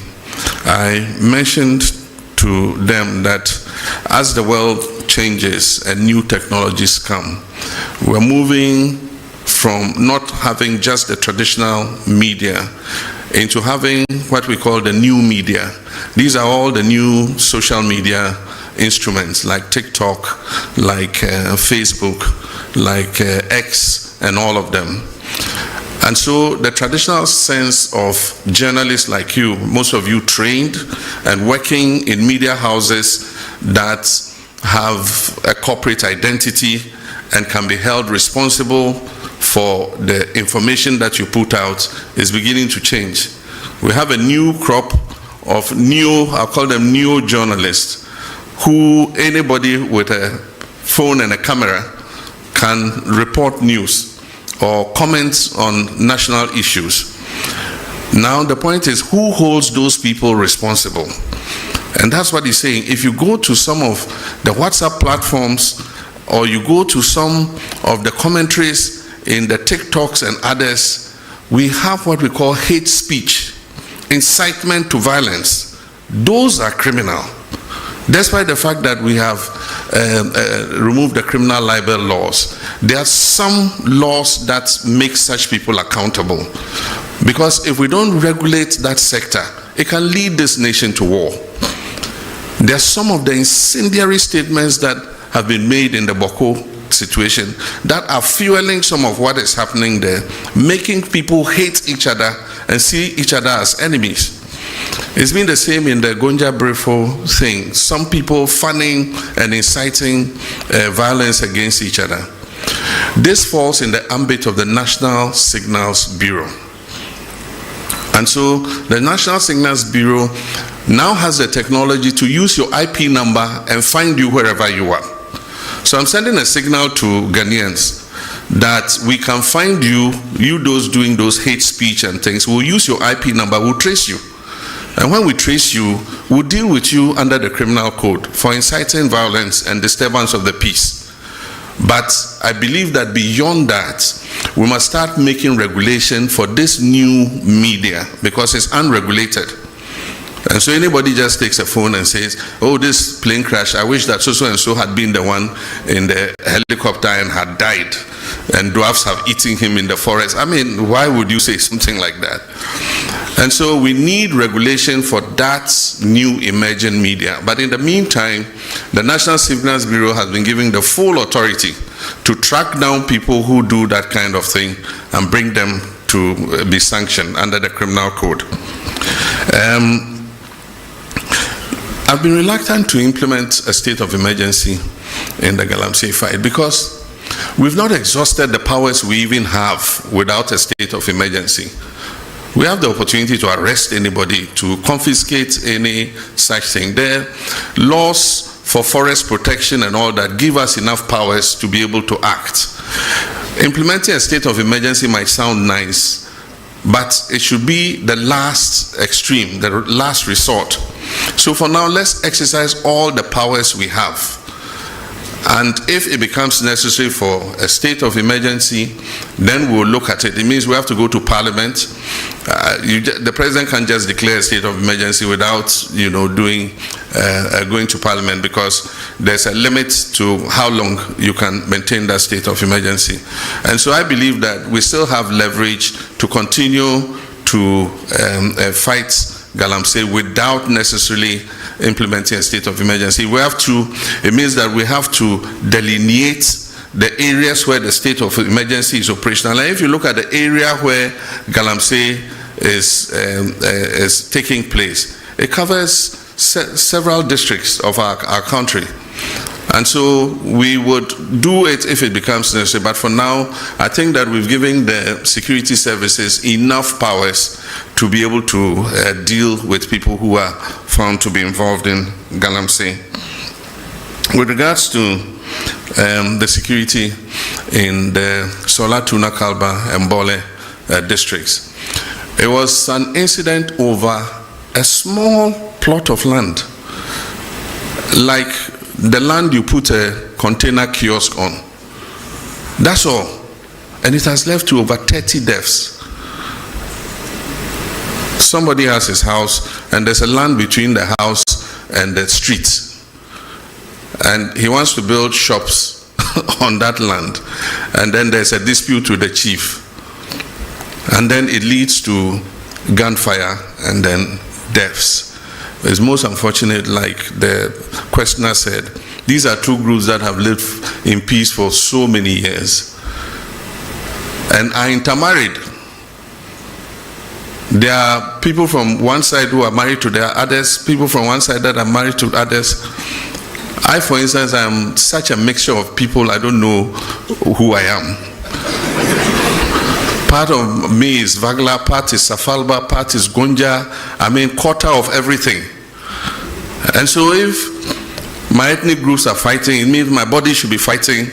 I mentioned to them that as the world changes and new technologies come, we're moving from not having just the traditional media into having what we call the new media. These are all the new social media instruments like TikTok, like Facebook, like X, and all of them. And so the traditional sense of journalists like you, most of you trained and working in media houses that have a corporate identity and can be held responsible for the information that you put out, is beginning to change. We have a new crop of I'll call them neo-journalists, who anybody with a phone and a camera can report news or comment on national issues. Now the point is, who holds those people responsible? And that's what he's saying. If you go to some of the WhatsApp platforms, or you go to some of the commentaries in the TikToks and others, we have what we call hate speech, incitement to violence. Those are criminal. Despite the fact that we have removed the criminal libel laws, there are some laws that make such people accountable. Because if we don't regulate that sector, it can lead this nation to war. There are some of the incendiary statements that have been made in the Boko situation that are fueling some of what is happening there, making people hate each other and see each other as enemies. It's been the same in the Gonja Brefo thing. Some people fanning and inciting violence against each other. This falls in the ambit of the National Signals Bureau. And so the National Signals Bureau now has the technology to use your IP number and find you wherever you are. So I'm sending a signal to Ghanaians that we can find you those doing those hate speech and things. We'll use your IP number, we'll trace you. And when we trace you, we'll deal with you under the criminal code for inciting violence and disturbance of the peace. But I believe that beyond that, we must start making regulation for this new media, because it's unregulated. And so anybody just takes a phone and says, oh, this plane crash, I wish that so and so had been the one in the helicopter and had died, and dwarfs have eaten him in the forest. I mean, why would you say something like that? And so we need regulation for that new emerging media. But in the meantime, the National Signals Bureau has been given the full authority to track down people who do that kind of thing and bring them to be sanctioned under the criminal code. I've been reluctant to implement a state of emergency in the Galamsey fight because we've not exhausted the powers we even have without a state of emergency. We have the opportunity to arrest anybody, to confiscate any such thing. There are laws for forest protection and all that give us enough powers to be able to act. Implementing a state of emergency might sound nice, but it should be the last extreme, the last resort. So for now, let's exercise all the powers we have. And if it becomes necessary for a state of emergency, then we'll look at it. It means we have to go to Parliament. The President can't just declare a state of emergency without, going to Parliament, because there's a limit to how long you can maintain that state of emergency. And so I believe that we still have leverage to continue to fight Galamsey without necessarily implementing a state of emergency. It means that we have to delineate the areas where the state of emergency is operational. And if you look at the area where Galamsey is taking place, it covers several districts of our country. And so we would do it if it becomes necessary. But for now, I think that we've given the security services enough powers to be able to deal with people who are found to be involved in Galamsey. With regards to the security in the Sola, Tuna, Kalba, and Bole districts, it was an incident over a small plot of land, like the land you put a container kiosk on. That's all. And it has led to over 30 deaths. Somebody has his house, and there's a land between the house and the street. And he wants to build shops on that land. And then there's a dispute with the chief. And then it leads to gunfire, and then deaths. It's most unfortunate, like the questioner said, these are two groups that have lived in peace for so many years and are intermarried. There are people from one side who are married to their others, people from one side that are married to others. I, for instance, am such a mixture of people, I don't know who I am. Part of me is Vagla, part is Safalba, part is Gonja. I mean, quarter of everything. And so if my ethnic groups are fighting, it means my body should be fighting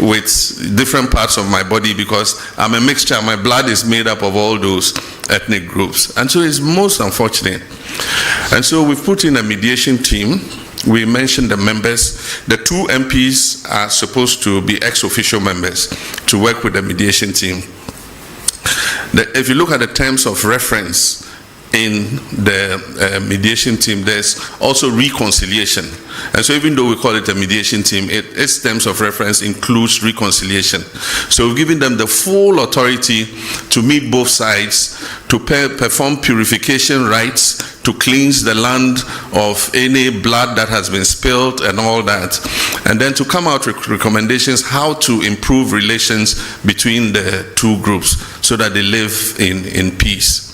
with different parts of my body, because I'm a mixture. My blood is made up of all those ethnic groups. And so it's most unfortunate. And so we've put in a mediation team. We mentioned the members. The 2 MPs are supposed to be ex-official members to work with the mediation team. If you look at the terms of reference in the mediation team, there's also reconciliation. And so even though we call it a mediation team, its terms of reference includes reconciliation. So we've given them the full authority to meet both sides, to perform purification rites, to cleanse the land of any blood that has been spilled and all that, and then to come out with recommendations how to improve relations between the two groups so that they live in peace.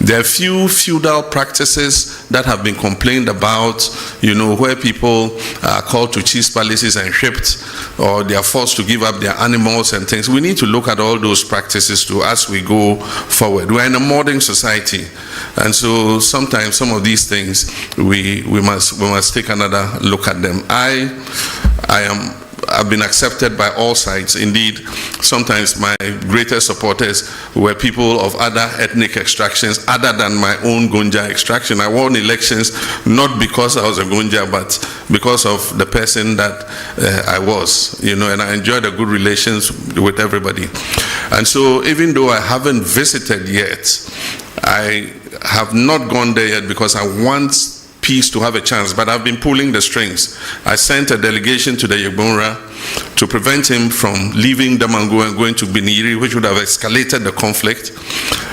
There are few feudal practices that have been complained about, where people are called to chiefs' palaces and shipped, or they are forced to give up their animals and things. We need to look at all those practices too as we go forward. We're in a modern society, and so sometimes some of these things we must take another look at them. I've been accepted by all sides. Indeed, sometimes my greatest supporters were people of other ethnic extractions other than my own Gonja extraction. I won elections not because I was a Gonja, but because of the person that I was, and I enjoyed a good relations with everybody. And so even though I haven't visited yet, I have not gone there yet because I want peace to have a chance, but I've been pulling the strings. I sent a delegation to the Yegbonra to prevent him from leaving Damango and going to Biniri, which would have escalated the conflict.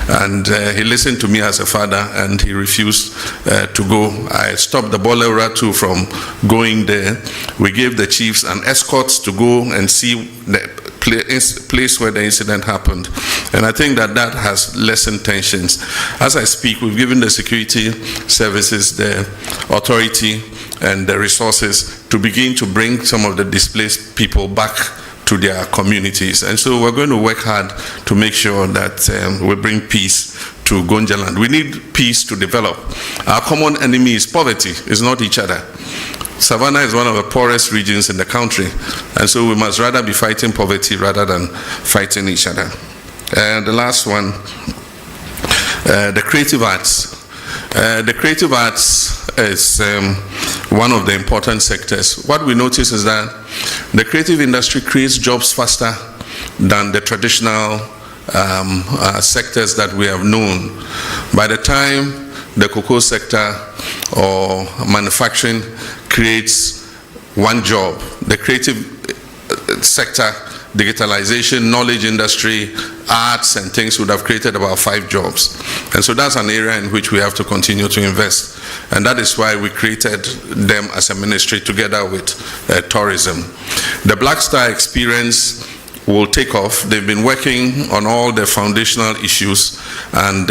And he listened to me as a father, and he refused to go. I stopped the Bolera too from going there. We gave the chiefs an escort to go and see the place where the incident happened. And I think that has lessened tensions. As I speak, we've given the security services the authority and the resources to begin to bring some of the displaced people back to their communities. And so we're going to work hard to make sure that we bring peace to Gonja land. We need peace to develop. Our common enemy is poverty, it's not each other. Savannah is one of the poorest regions in the country, and so we must rather be fighting poverty rather than fighting each other. And the last one, the creative arts. The creative arts is one of the important sectors. What we notice is that the creative industry creates jobs faster than the traditional sectors that we have known. By the time the cocoa sector or manufacturing creates one job, the creative sector, digitalization, knowledge industry, arts and things would have created about 5 jobs. And so that's an area in which we have to continue to invest. And that is why we created them as a ministry together with tourism. The Black Star experience will take off. They've been working on all the foundational issues, and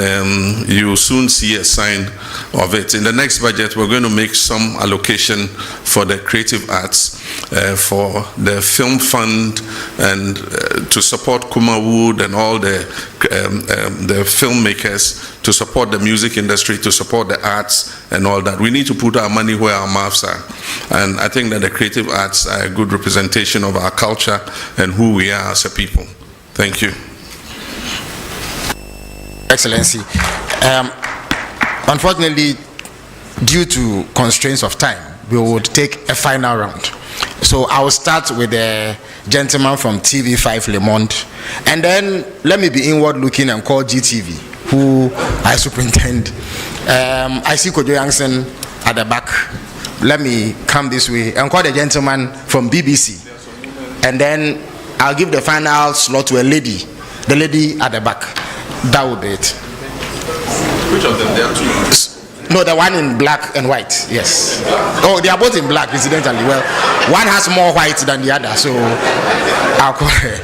you'll soon see a sign of it. In the next budget, we're going to make some allocation for the creative arts, for the film fund, and to support Kuma Wood and all the filmmakers, to support the music industry, to support the arts and all that. We need to put our money where our mouths are. And I think that the creative arts are a good representation of our culture and who we are as a people. Thank you. Excellency, unfortunately, due to constraints of time, we would take a final round. So I will start with the gentleman from TV5 Le Monde, and then let me be inward looking and call GTV, who I superintend. I see Kojo Yangsen at the back. Let me come this way and call the gentleman from BBC, and then I'll give the final slot to a lady, the lady at the back. That will be it. Which of them? There are two. No, the one in black and white. Yes. Oh, they are both in black, incidentally. Well, one has more white than the other, so I'll call it.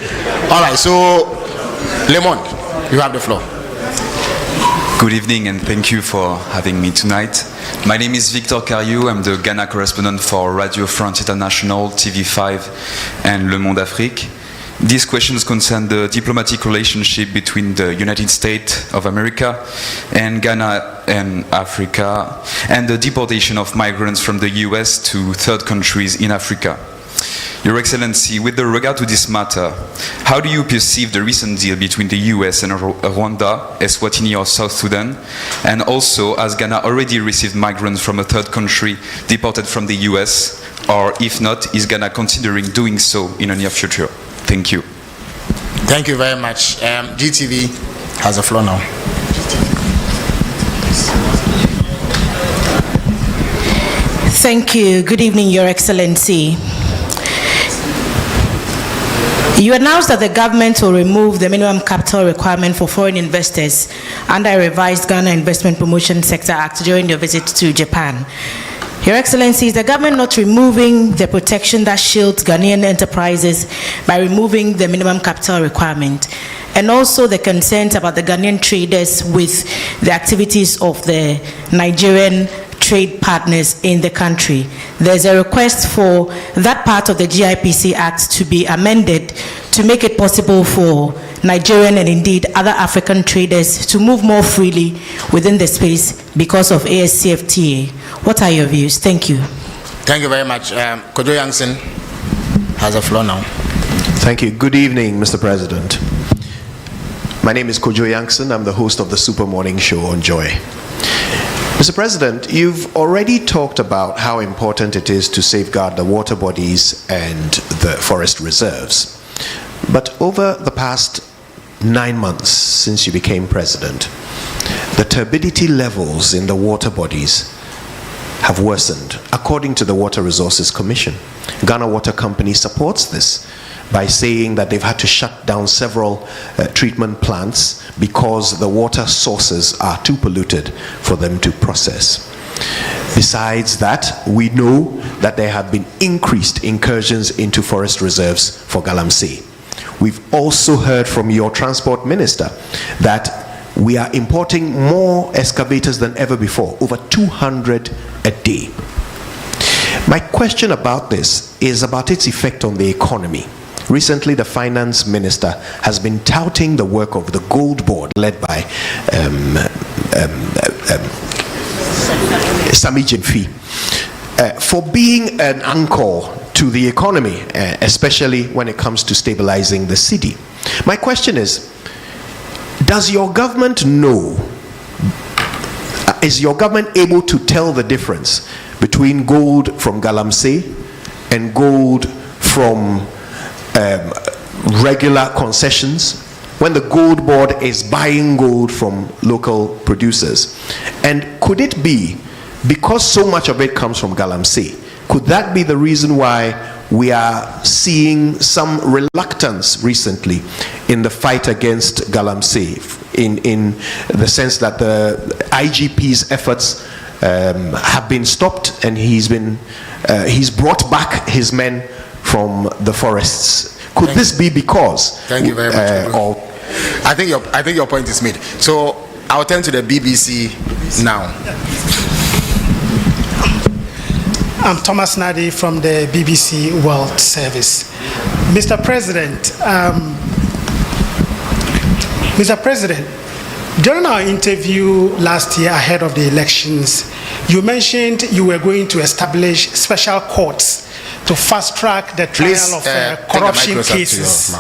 All right. So, Lemon, you have the floor. Good evening and thank you for having me tonight. My name is Victor Cariou. I'm the Ghana correspondent for Radio France International, TV5 and Le Monde Afrique. These questions concern the diplomatic relationship between the United States of America and Ghana and Africa, and the deportation of migrants from the US to third countries in Africa. Your Excellency, with regard to this matter, how do you perceive the recent deal between the US and Rwanda, Eswatini or South Sudan? And also, has Ghana already received migrants from a third country deported from the US? Or if not, is Ghana considering doing so in the near future? Thank you. Thank you very much. GTV has the floor now. Thank you. Good evening, Your Excellency. You announced that the government will remove the minimum capital requirement for foreign investors under a revised Ghana Investment Promotion Sector Act during your visit to Japan. Your Excellency, is the government not removing the protection that shields Ghanaian enterprises by removing the minimum capital requirement? And also the concerns about the Ghanaian traders with the activities of the Nigerian trade partners in the country. There's a request for that part of the GIPC Act to be amended to make it possible for Nigerian and indeed other African traders to move more freely within the space because of ASCFTA. What are your views? Thank you. Thank you very much. Kojo Yangson has the floor now. Thank you. Good evening, Mr. President. My name is Kojo Yangson. I'm the host of the Super Morning Show on Joy. Mr. President, you've already talked about how important it is to safeguard the water bodies and the forest reserves. But over the past 9 months since you became president, the turbidity levels in the water bodies have worsened, according to the Water Resources Commission. Ghana Water Company supports this by saying that they've had to shut down several treatment plants because the water sources are too polluted for them to process. Besides that, we know that there have been increased incursions into forest reserves for Galamsey. We've also heard from your transport minister that we are importing more excavators than ever before, over 200 a day. My question about this is about its effect on the economy. Recently, the finance minister has been touting the work of the Gold Board led by Sami Jemfi for being an anchor to the economy, especially when it comes to stabilizing the city. My question is, does your government know, is your government able to tell the difference between gold from Galamsey and gold from regular concessions when the Gold Board is buying gold from local producers? And could it be, because so much of it comes from Galamsey, could that be the reason why we are seeing some reluctance recently in the fight against Galamsey, in the sense that the IGP's efforts have been stopped and he's brought back his men from the forests? Could this be because? Thank you very much. I think your point is made. So I'll turn to the BBC now. I'm Thomas Nadi from the BBC World Service. Mr. President, during our interview last year ahead of the elections, you mentioned you were going to establish special courts to fast-track the trial of corruption cases.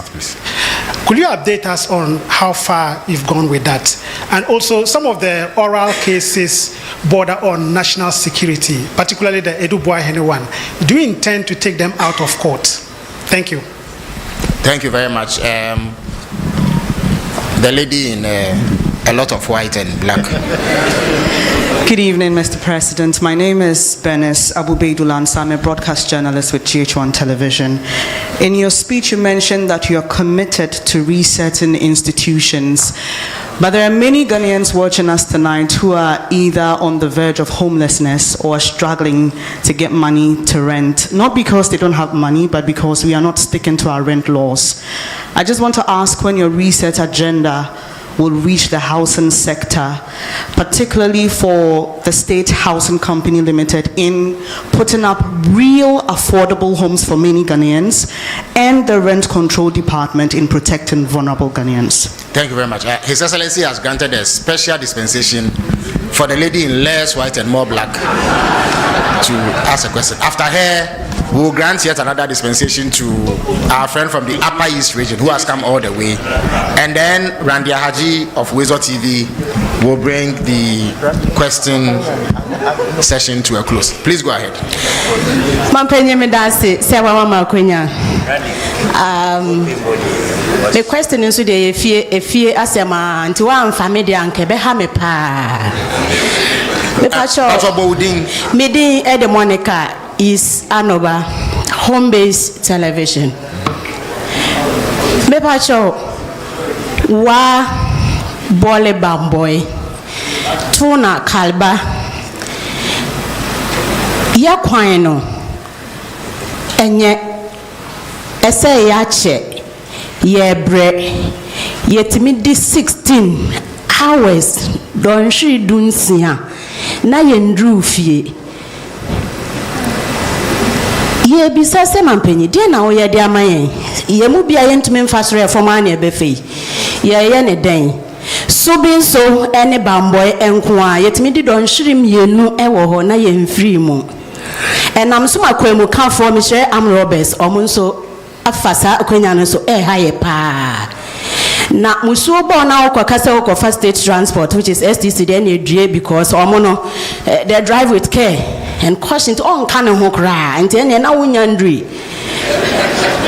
Could you update us on how far you've gone with that? And also, some of the oral cases border on national security, particularly the Edu Boahene one. Do you intend to take them out of court? Thank you. Thank you very much. The lady in a lot of white and black. Good evening, Mr. President. My name is Bernice Abubeidulansa. I'm a broadcast journalist with GH1 Television. In your speech, you mentioned that you are committed to resetting institutions, But there are many Ghanaians watching us tonight who are either on the verge of homelessness or struggling to get money to rent, not because they don't have money, but because we are not sticking to our rent laws. I just want to ask when your reset agenda will reach the housing sector, particularly for the State Housing Company Limited in putting up real affordable homes for many Ghanaians, and the Rent Control Department in protecting vulnerable Ghanaians. Thank you very much. His Excellency has granted a special dispensation for the lady in less white and more black to ask a question. After her, we will grant yet another dispensation to our friend from the Upper East region who has come all the way. And then Randia Haji of WOHO TV will bring the question session to a close. Please go ahead. The question is if you ask a man to one family and Kebehame pa. Midi Ede Monica is Anoba home-based television. Mepacho wa bole bamboy tuna kalba ya kwano enye ese ya che ye bre yetimi di 16 hours don shi dunsia na yendru fie ye bisa se mampenyi die na wo ye de amayen ye mu bia ye ntumi mfasore foma na ebefe ye ne den so bin so ene bamboy enko a yetimi di don hyirim yenu ewo ho na ye mfiri mu enam so makwemu ka for me hye am robbers omo nso afasa akwanya no so ha ye pa na musuo bo na okokasa okofa state transport which is STC then edue because omo no they drive with care and caution to on kan ho kra and then na wunyandri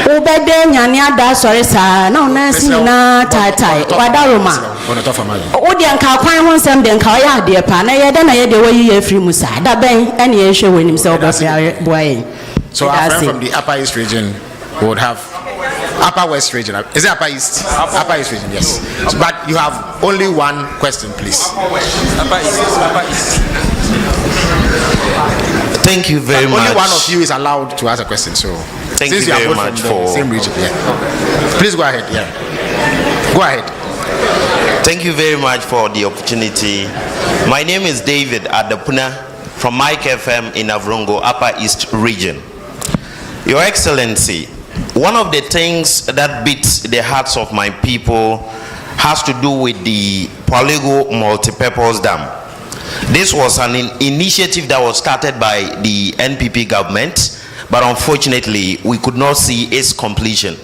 obede nyane ada sori sa na ona si na tai wadaroma odi anka kwan ho nsem de nka ya ade pa na ye de na ye de wayi ye free musa da ben ene ye hwe wanim se obofia boy. So our friend from the Upper East region would have Upper West region. Is it Upper East? Upper East region, yes. So, but you have only one question, please. Upper East. Thank you very much. Only one of you is allowed to ask a question. So thank you very much for the same region. Yeah. Please go ahead. Yeah. Go ahead. Thank you very much for the opportunity. My name is David Adapuna from Mike FM in Avrongo, Upper East region. Your Excellency, one of the things that beats the hearts of my people has to do with the Polego multipurpose dam. This was an initiative that was started by the NPP government, but unfortunately we could not see its completion.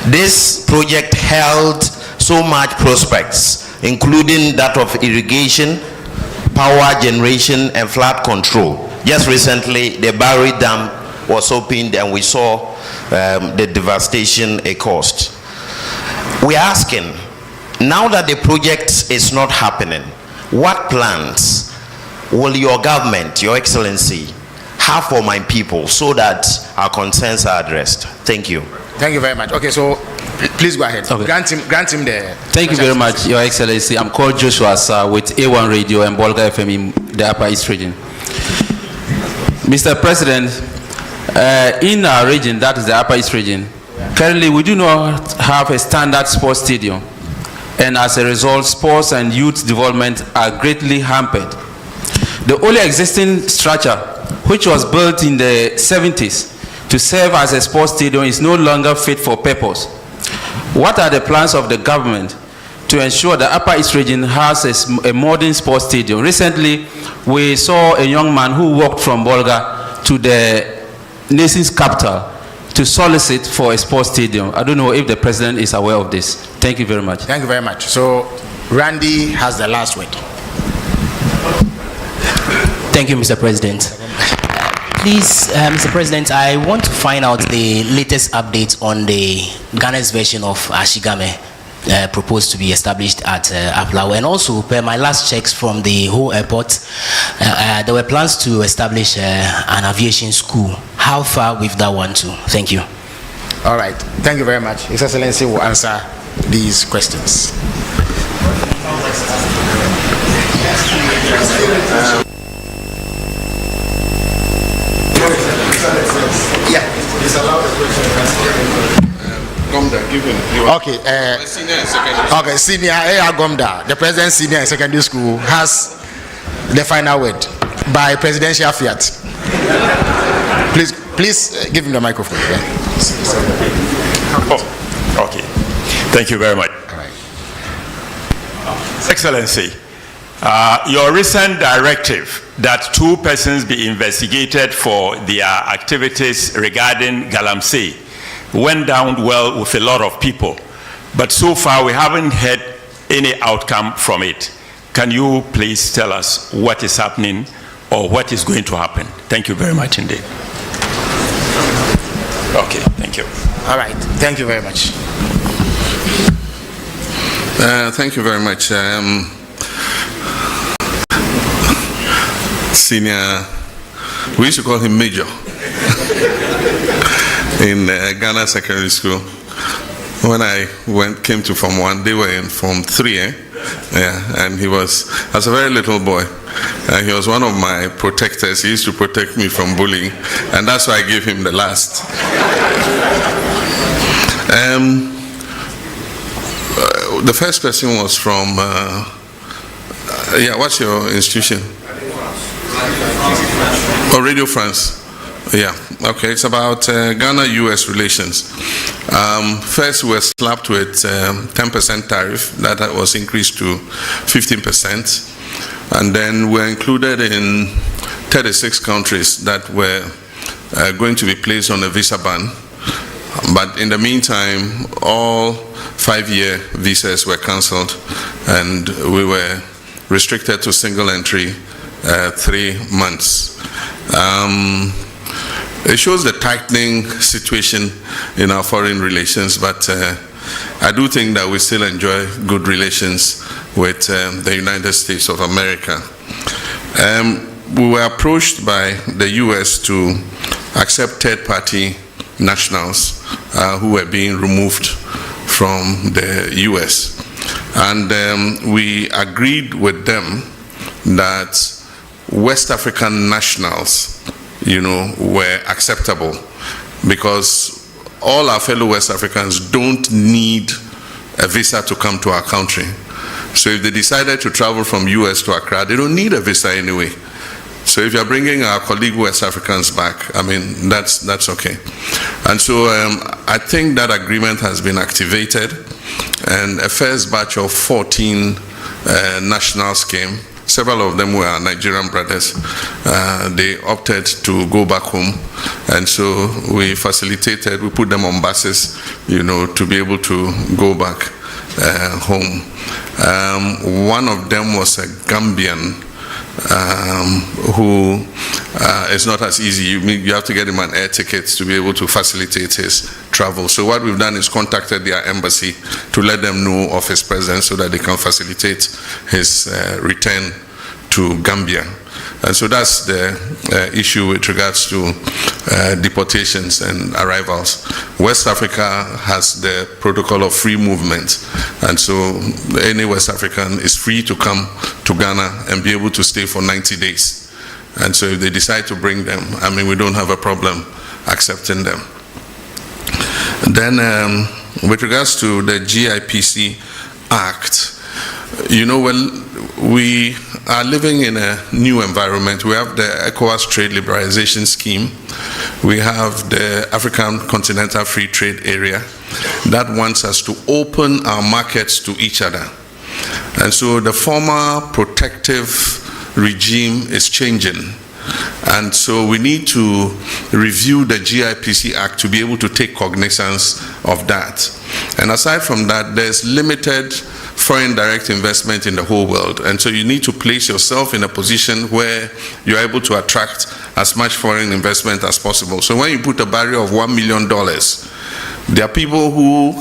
This project held so much prospects, including that of irrigation, power generation and flood control. Just recently the Barry Dam was opened and we saw the devastation it caused. We are asking, now that the project is not happening, what plans will your government, your Excellency, have for my people so that our concerns are addressed? Thank you. Thank you very much. Okay, so please go ahead. Okay. Grant him the. Thank you very much, Your Excellency. I'm called Joshua Sir with A1 Radio and Bolga FM in the Upper East region. Mr. President, in our region, that is the Upper East region, currently we do not have a standard sports stadium, and as a result, sports and youth development are greatly hampered. The only existing structure, which was built in the 70s to serve as a sports stadium, is no longer fit for purpose. What are the plans of the government to ensure the Upper East region has a modern sports stadium? Recently, we saw a young man who walked from Bolga to the nation's capital to solicit for a sports stadium. I don't know if the president is aware of this. Thank you very much. Thank you very much. So, Randy has the last word. Thank you, Mr. President. Please, Mr. President, I want to find out the latest updates on the Ghana's version of Ashigame proposed to be established at Aplawa. And also, per my last checks from the whole airport, there were plans to establish an aviation school. How far with that one too? Thank you. All right. Thank you very much. His Excellency will answer these questions. Okay, okay, Senior A.R. Gomda, the President Senior and Secondary School, has the final word by presidential fiat. Please give him the microphone. Yeah. Oh, okay. Thank you very much. All right. Excellency, your recent directive that 2 persons be investigated for their activities regarding Galamsey went down well with a lot of people, but so far we haven't had any outcome from it. Can you please tell us what is happening or what is going to happen? Thank you very much indeed. Okay, thank you. All right, thank you very much. Thank you very much. Senior, we used to call him Major in Ghana Secondary School. When I came to Form 1, they were in Form 3, Yeah, and he was, as a very little boy, he was one of my protectors. He used to protect me from bullying, and that's why I gave him the last. The first question was from, what's your institution? Oh, Radio France. Yeah, okay, it's about Ghana-US relations. First, we were slapped with 10% tariff that was increased to 15%. And then we're included in 36 countries that were going to be placed on a visa ban. But in the meantime, all 5-year visas were cancelled, and we were restricted to single entry 3 months. It shows the tightening situation in our foreign relations, but I do think that we still enjoy good relations with the United States of America. We were approached by the US to accept third-party nationals who were being removed from the US. And we agreed with them that West African nationals, were acceptable, because all our fellow West Africans don't need a visa to come to our country. So if they decided to travel from US to Accra, they don't need a visa anyway. So if you're bringing our colleague West Africans back, I mean, that's okay. And so I think that agreement has been activated, and a first batch of 14 nationals came. Several of them were our Nigerian brothers. They opted to go back home, and so we facilitated, we put them on buses, to be able to go back home. One of them was a Gambian who is not as easy. You have to get him an air ticket to be able to facilitate his travel. So what we've done is contacted their embassy to let them know of his presence so that they can facilitate his return to Gambia. And so that's the issue with regards to deportations and arrivals. West Africa has the protocol of free movement, and so any West African is free to come to Ghana and be able to stay for 90 days. And so if they decide to bring them, I mean, we don't have a problem accepting them. Then with regards to the GIPC Act, we are living in a new environment. We have the ECOWAS trade liberalization scheme. We have the African Continental Free Trade Area that wants us to open our markets to each other. And so the former protective regime is changing. And so we need to review the GIPC Act to be able to take cognizance of that. And aside from that, there's limited foreign direct investment in the whole world. And so you need to place yourself in a position where you're able to attract as much foreign investment as possible. So when you put a barrier of $1 million, there are people who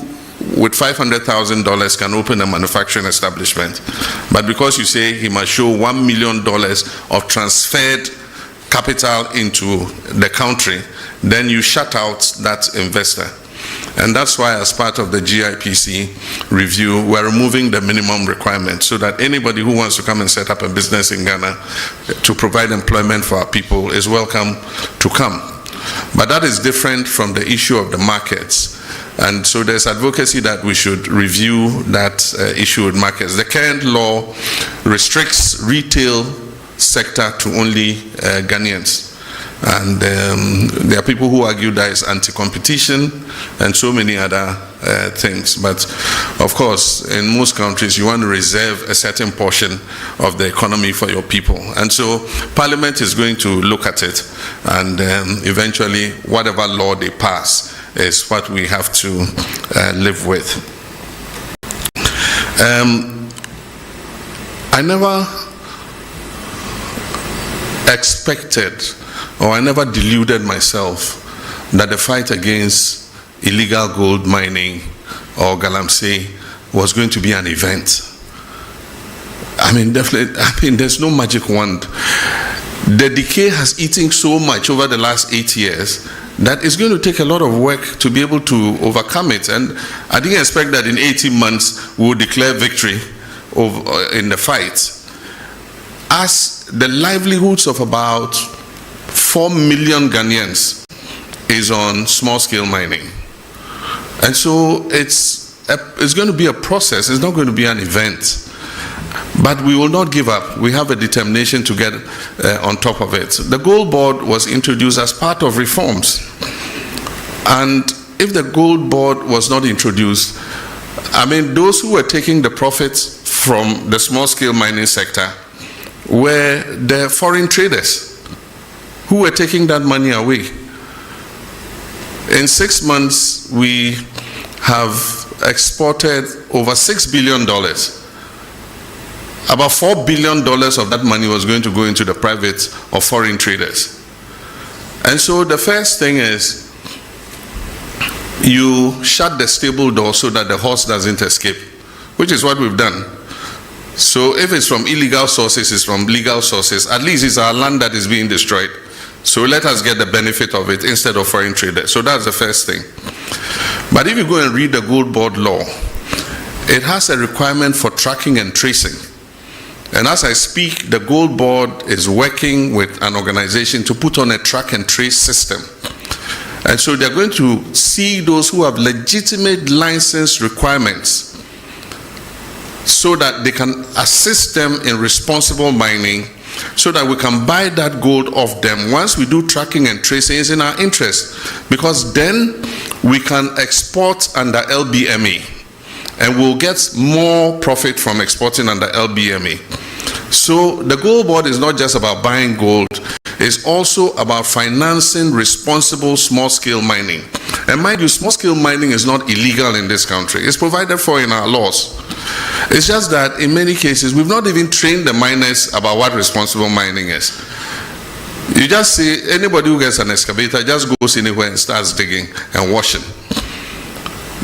with $500,000 can open a manufacturing establishment. But because you say he must show $1 million of transferred capital into the country, then you shut out that investor. And that's why, as part of the GIPC review, we're removing the minimum requirement so that anybody who wants to come and set up a business in Ghana to provide employment for our people is welcome to come. But that is different from the issue of the markets. And so there's advocacy that we should review that issue with markets. The current law restricts retail sector to only Ghanaians. And there are people who argue that is anti-competition and so many other things. But of course, in most countries, you want to reserve a certain portion of the economy for your people. And so Parliament is going to look at it, and eventually whatever law they pass is what we have to live with. I never expected, or I never deluded myself that the fight against illegal gold mining or galamsey was going to be an event. I mean, definitely, there's no magic wand. The decay has eaten so much over the last 8 years that it's going to take a lot of work to be able to overcome it. And I didn't expect that in 18 months we would declare victory in the fight. As the livelihoods of about 4 million Ghanaians is on small-scale mining. And so it's going to be a process. It's not going to be an event. But we will not give up. We have a determination to get on top of it. The Gold Board was introduced as part of reforms. And if the Gold Board was not introduced, I mean, those who were taking the profits from the small-scale mining sector were the foreign traders who were taking that money away. In 6 months, we have exported over $6 billion. About $4 billion of that money was going to go into the private or foreign traders. And so the first thing is you shut the stable door so that the horse doesn't escape, which is what we've done. So if it's from illegal sources, it's from legal sources. At least it's our land that is being destroyed. So let us get the benefit of it instead of foreign traders. So that's the first thing. But if you go and read the Gold Board law, it has a requirement for tracking and tracing. And as I speak, the Gold Board is working with an organization to put on a track and trace system. And so they're going to see those who have legitimate license requirements so that they can assist them in responsible mining, so that we can buy that gold off them. Once we do tracking and tracing, it's in our interest, because then we can export under LBMA, and we'll get more profit from exporting under LBMA. So the Gold Board is not just about buying gold, it's also about financing responsible small-scale mining. And mind you, small-scale mining is not illegal in this country. It's provided for in our laws. It's just that in many cases, we've not even trained the miners about what responsible mining is. You just see anybody who gets an excavator just goes anywhere and starts digging and washing.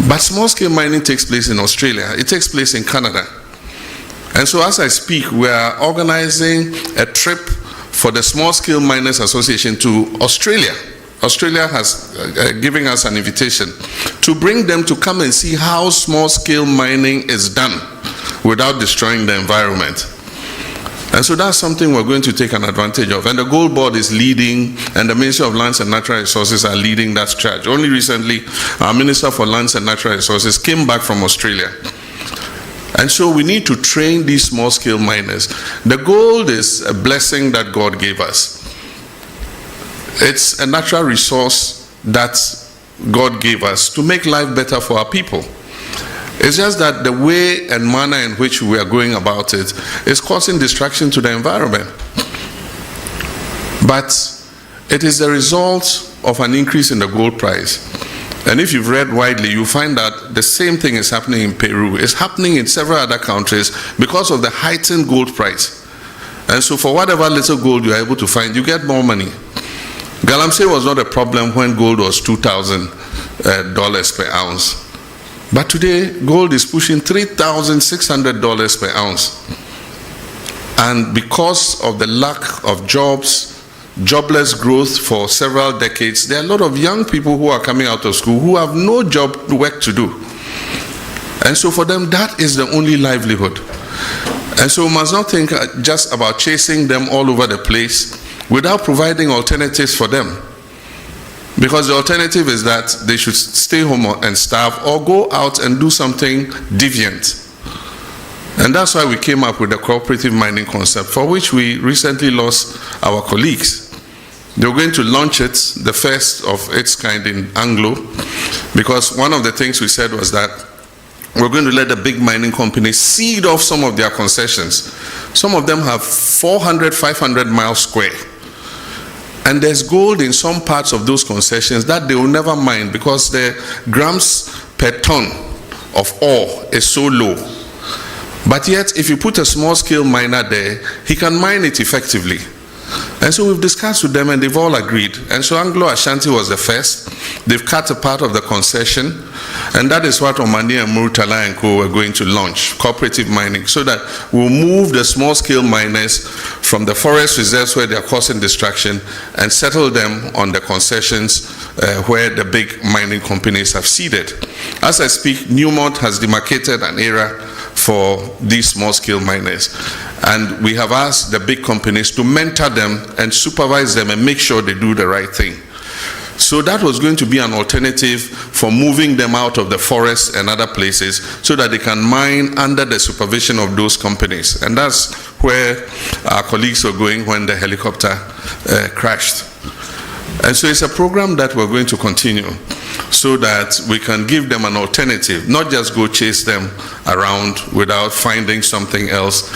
But small-scale mining takes place in Australia. It takes place in Canada. And so as I speak, we are organizing a trip for the Small-Scale Miners Association to Australia. Australia has given us an invitation to bring them to come and see how small-scale mining is done without destroying the environment. And so that's something we're going to take an advantage of. And the Gold Board is leading, and the Ministry of Lands and Natural Resources are leading that charge. Only recently, our Minister for Lands and Natural Resources came back from Australia. And so we need to train these small-scale miners. The gold is a blessing that God gave us. It's a natural resource that God gave us to make life better for our people. It's just that the way and manner in which we are going about it is causing distraction to the environment. But it is the result of an increase in the gold price. And if you've read widely, you find that the same thing is happening in Peru. It's happening in several other countries because of the heightened gold price. And so for whatever little gold you are able to find, you get more money. Galamsey was not a problem when gold was $2,000 per ounce. But today, gold is pushing $3,600 per ounce. And because of the lack of jobs, jobless growth for several decades, there are a lot of young people who are coming out of school who have no job work to do. And so for them, that is the only livelihood. And so we must not think just about chasing them all over the place without providing alternatives for them. Because the alternative is that they should stay home and starve or go out and do something deviant. And that's why we came up with the cooperative mining concept, for which we recently lost our colleagues. They were going to launch it, the first of its kind in Anglo, because one of the things we said was that we're going to let the big mining companies seed off some of their concessions. Some of them have 400, 500 miles square. And there's gold in some parts of those concessions that they will never mine because the grams per ton of ore is so low. But yet, if you put a small-scale miner there, he can mine it effectively. And so we've discussed with them and they've all agreed. And so Anglo Ashanti was the first. They've cut a part of the concession. And that is what Omani and Murtala and Co. were going to launch, cooperative mining, so that we'll move the small-scale miners from the forest reserves where they are causing destruction and settle them on the concessions where the big mining companies have seeded. As I speak, Newmont has demarcated an area for these small-scale miners. And we have asked the big companies to mentor them and supervise them and make sure they do the right thing. So that was going to be an alternative for moving them out of the forest and other places so that they can mine under the supervision of those companies. And that's where our colleagues were going when the helicopter crashed. And so it's a program that we're going to continue so that we can give them an alternative, not just go chase them around without finding something else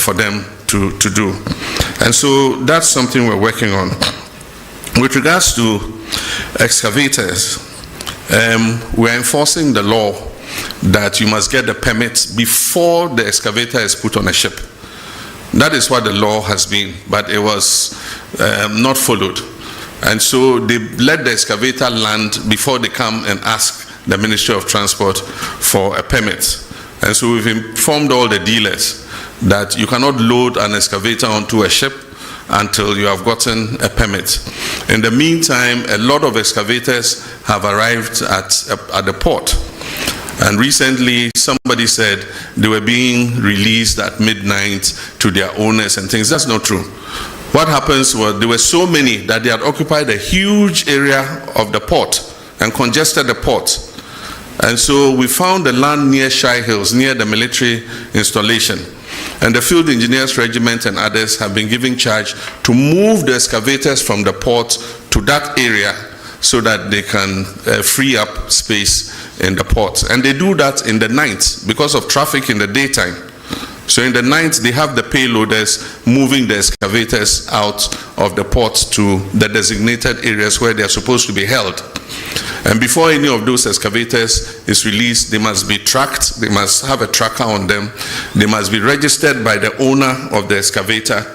for them to do. And so that's something we're working on. With regards to excavators, we're enforcing the law that you must get the permit before the excavator is put on a ship. That is what the law has been, but it was not followed. And so they let the excavator land before they come and ask the Ministry of Transport for a permit. And so we've informed all the dealers that you cannot load an excavator onto a ship until you have gotten a permit. In the meantime, a lot of excavators have arrived at the port. And recently, somebody said they were being released at midnight to their owners and things. That's not true. What happens was there were so many that they had occupied a huge area of the port and congested the port. And so we found the land near Shai Hills, near the military installation. And the Field Engineers Regiment and others have been given charge to move the excavators from the port to that area so that they can free up space in the port. And they do that in the night because of traffic in the daytime. So in the night, they have the payloaders moving the excavators out of the port to the designated areas where they are supposed to be held. And before any of those excavators is released, they must be tracked. They must have a tracker on them. They must be registered by the owner of the excavator.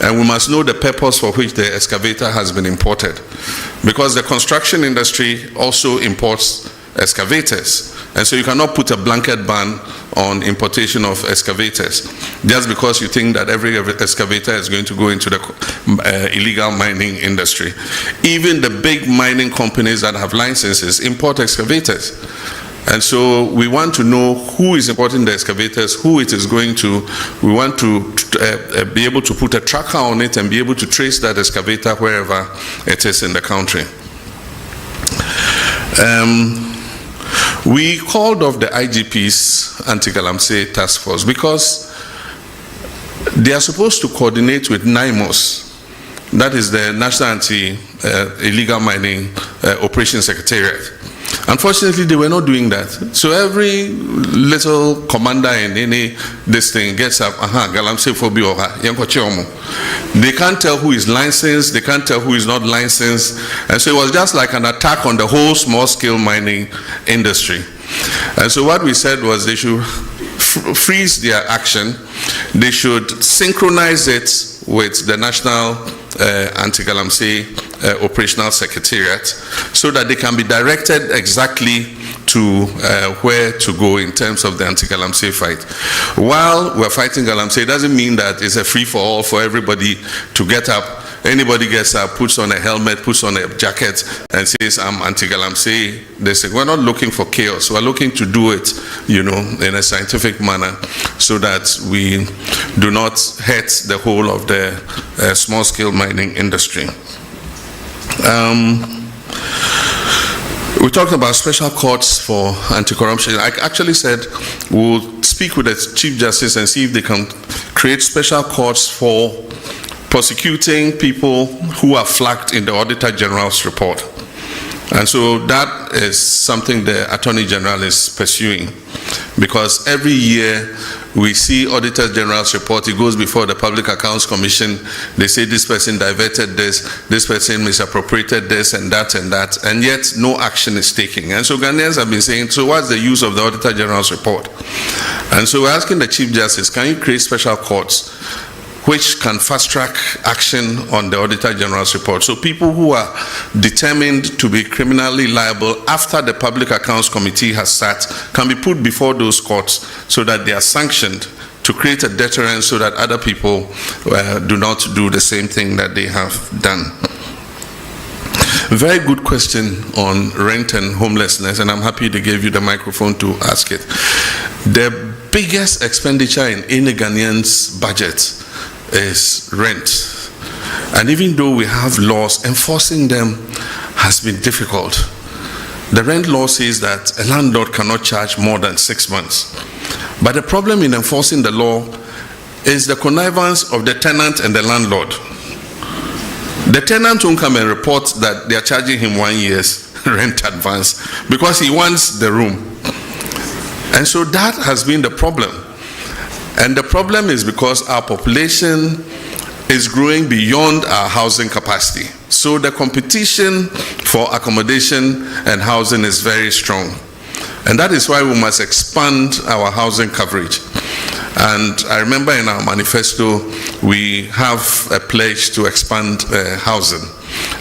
And we must know the purpose for which the excavator has been imported. Because the construction industry also imports excavators. And so you cannot put a blanket ban on importation of excavators just because you think that every excavator is going to go into the illegal mining industry. Even the big mining companies that have licenses import excavators. And so we want to know who is importing the excavators, who it is going to. We want to be able to put a tracker on it and be able to trace that excavator wherever it is in the country. We called off the IGP's anti-Galamsey task force because they are supposed to coordinate with NIMOS, that is the National Anti-Illegal Mining Operations Secretariat. Unfortunately, they were not doing that. So every little commander in any this thing gets up, Galamsey phobia, they can't tell who is licensed, they can't tell who is not licensed. And so it was just like an attack on the whole small-scale mining industry. And so what we said was they should freeze their action. They should synchronize it with the National Anti-Galamsey Operational Secretariat so that they can be directed exactly to where to go in terms of the anti-Galamsey fight. While we're fighting Galamsey, it doesn't mean that it's a free-for-all for everybody to get up anybody gets up, puts on a helmet, puts on a jacket, and says, I'm anti-galamsey. They say, we're not looking for chaos. We're looking to do it, in a scientific manner so that we do not hurt the whole of the small-scale mining industry. We talked about special courts for anti-corruption. I actually said we'll speak with the Chief Justice and see if they can create special courts for prosecuting people who are flagged in the Auditor General's report. And so that is something the Attorney General is pursuing, because every year we see Auditor General's report, it goes before the Public Accounts Commission, they say this person diverted this person misappropriated this and that, and yet no action is taken. And so Ghanaians have been saying, so what's the use of the Auditor General's report? And so we're asking the Chief Justice, can you create special courts which can fast-track action on the Auditor General's report? So people who are determined to be criminally liable after the Public Accounts Committee has sat can be put before those courts so that they are sanctioned to create a deterrent so that other people do not do the same thing that they have done. Very good question on rent and homelessness, and I'm happy they gave you the microphone to ask it. The biggest expenditure in any Ghanaian's budget is rent. And even though we have laws, enforcing them has been difficult. The rent law says that a landlord cannot charge more than 6 months. But the problem in enforcing the law is the connivance of the tenant and the landlord. The tenant won't come and report that they are charging him 1 year's rent advance because he wants the room. And so that has been the problem. And the problem is because our population is growing beyond our housing capacity. So the competition for accommodation and housing is very strong. And that is why we must expand our housing coverage. And I remember in our manifesto, we have a pledge to expand housing.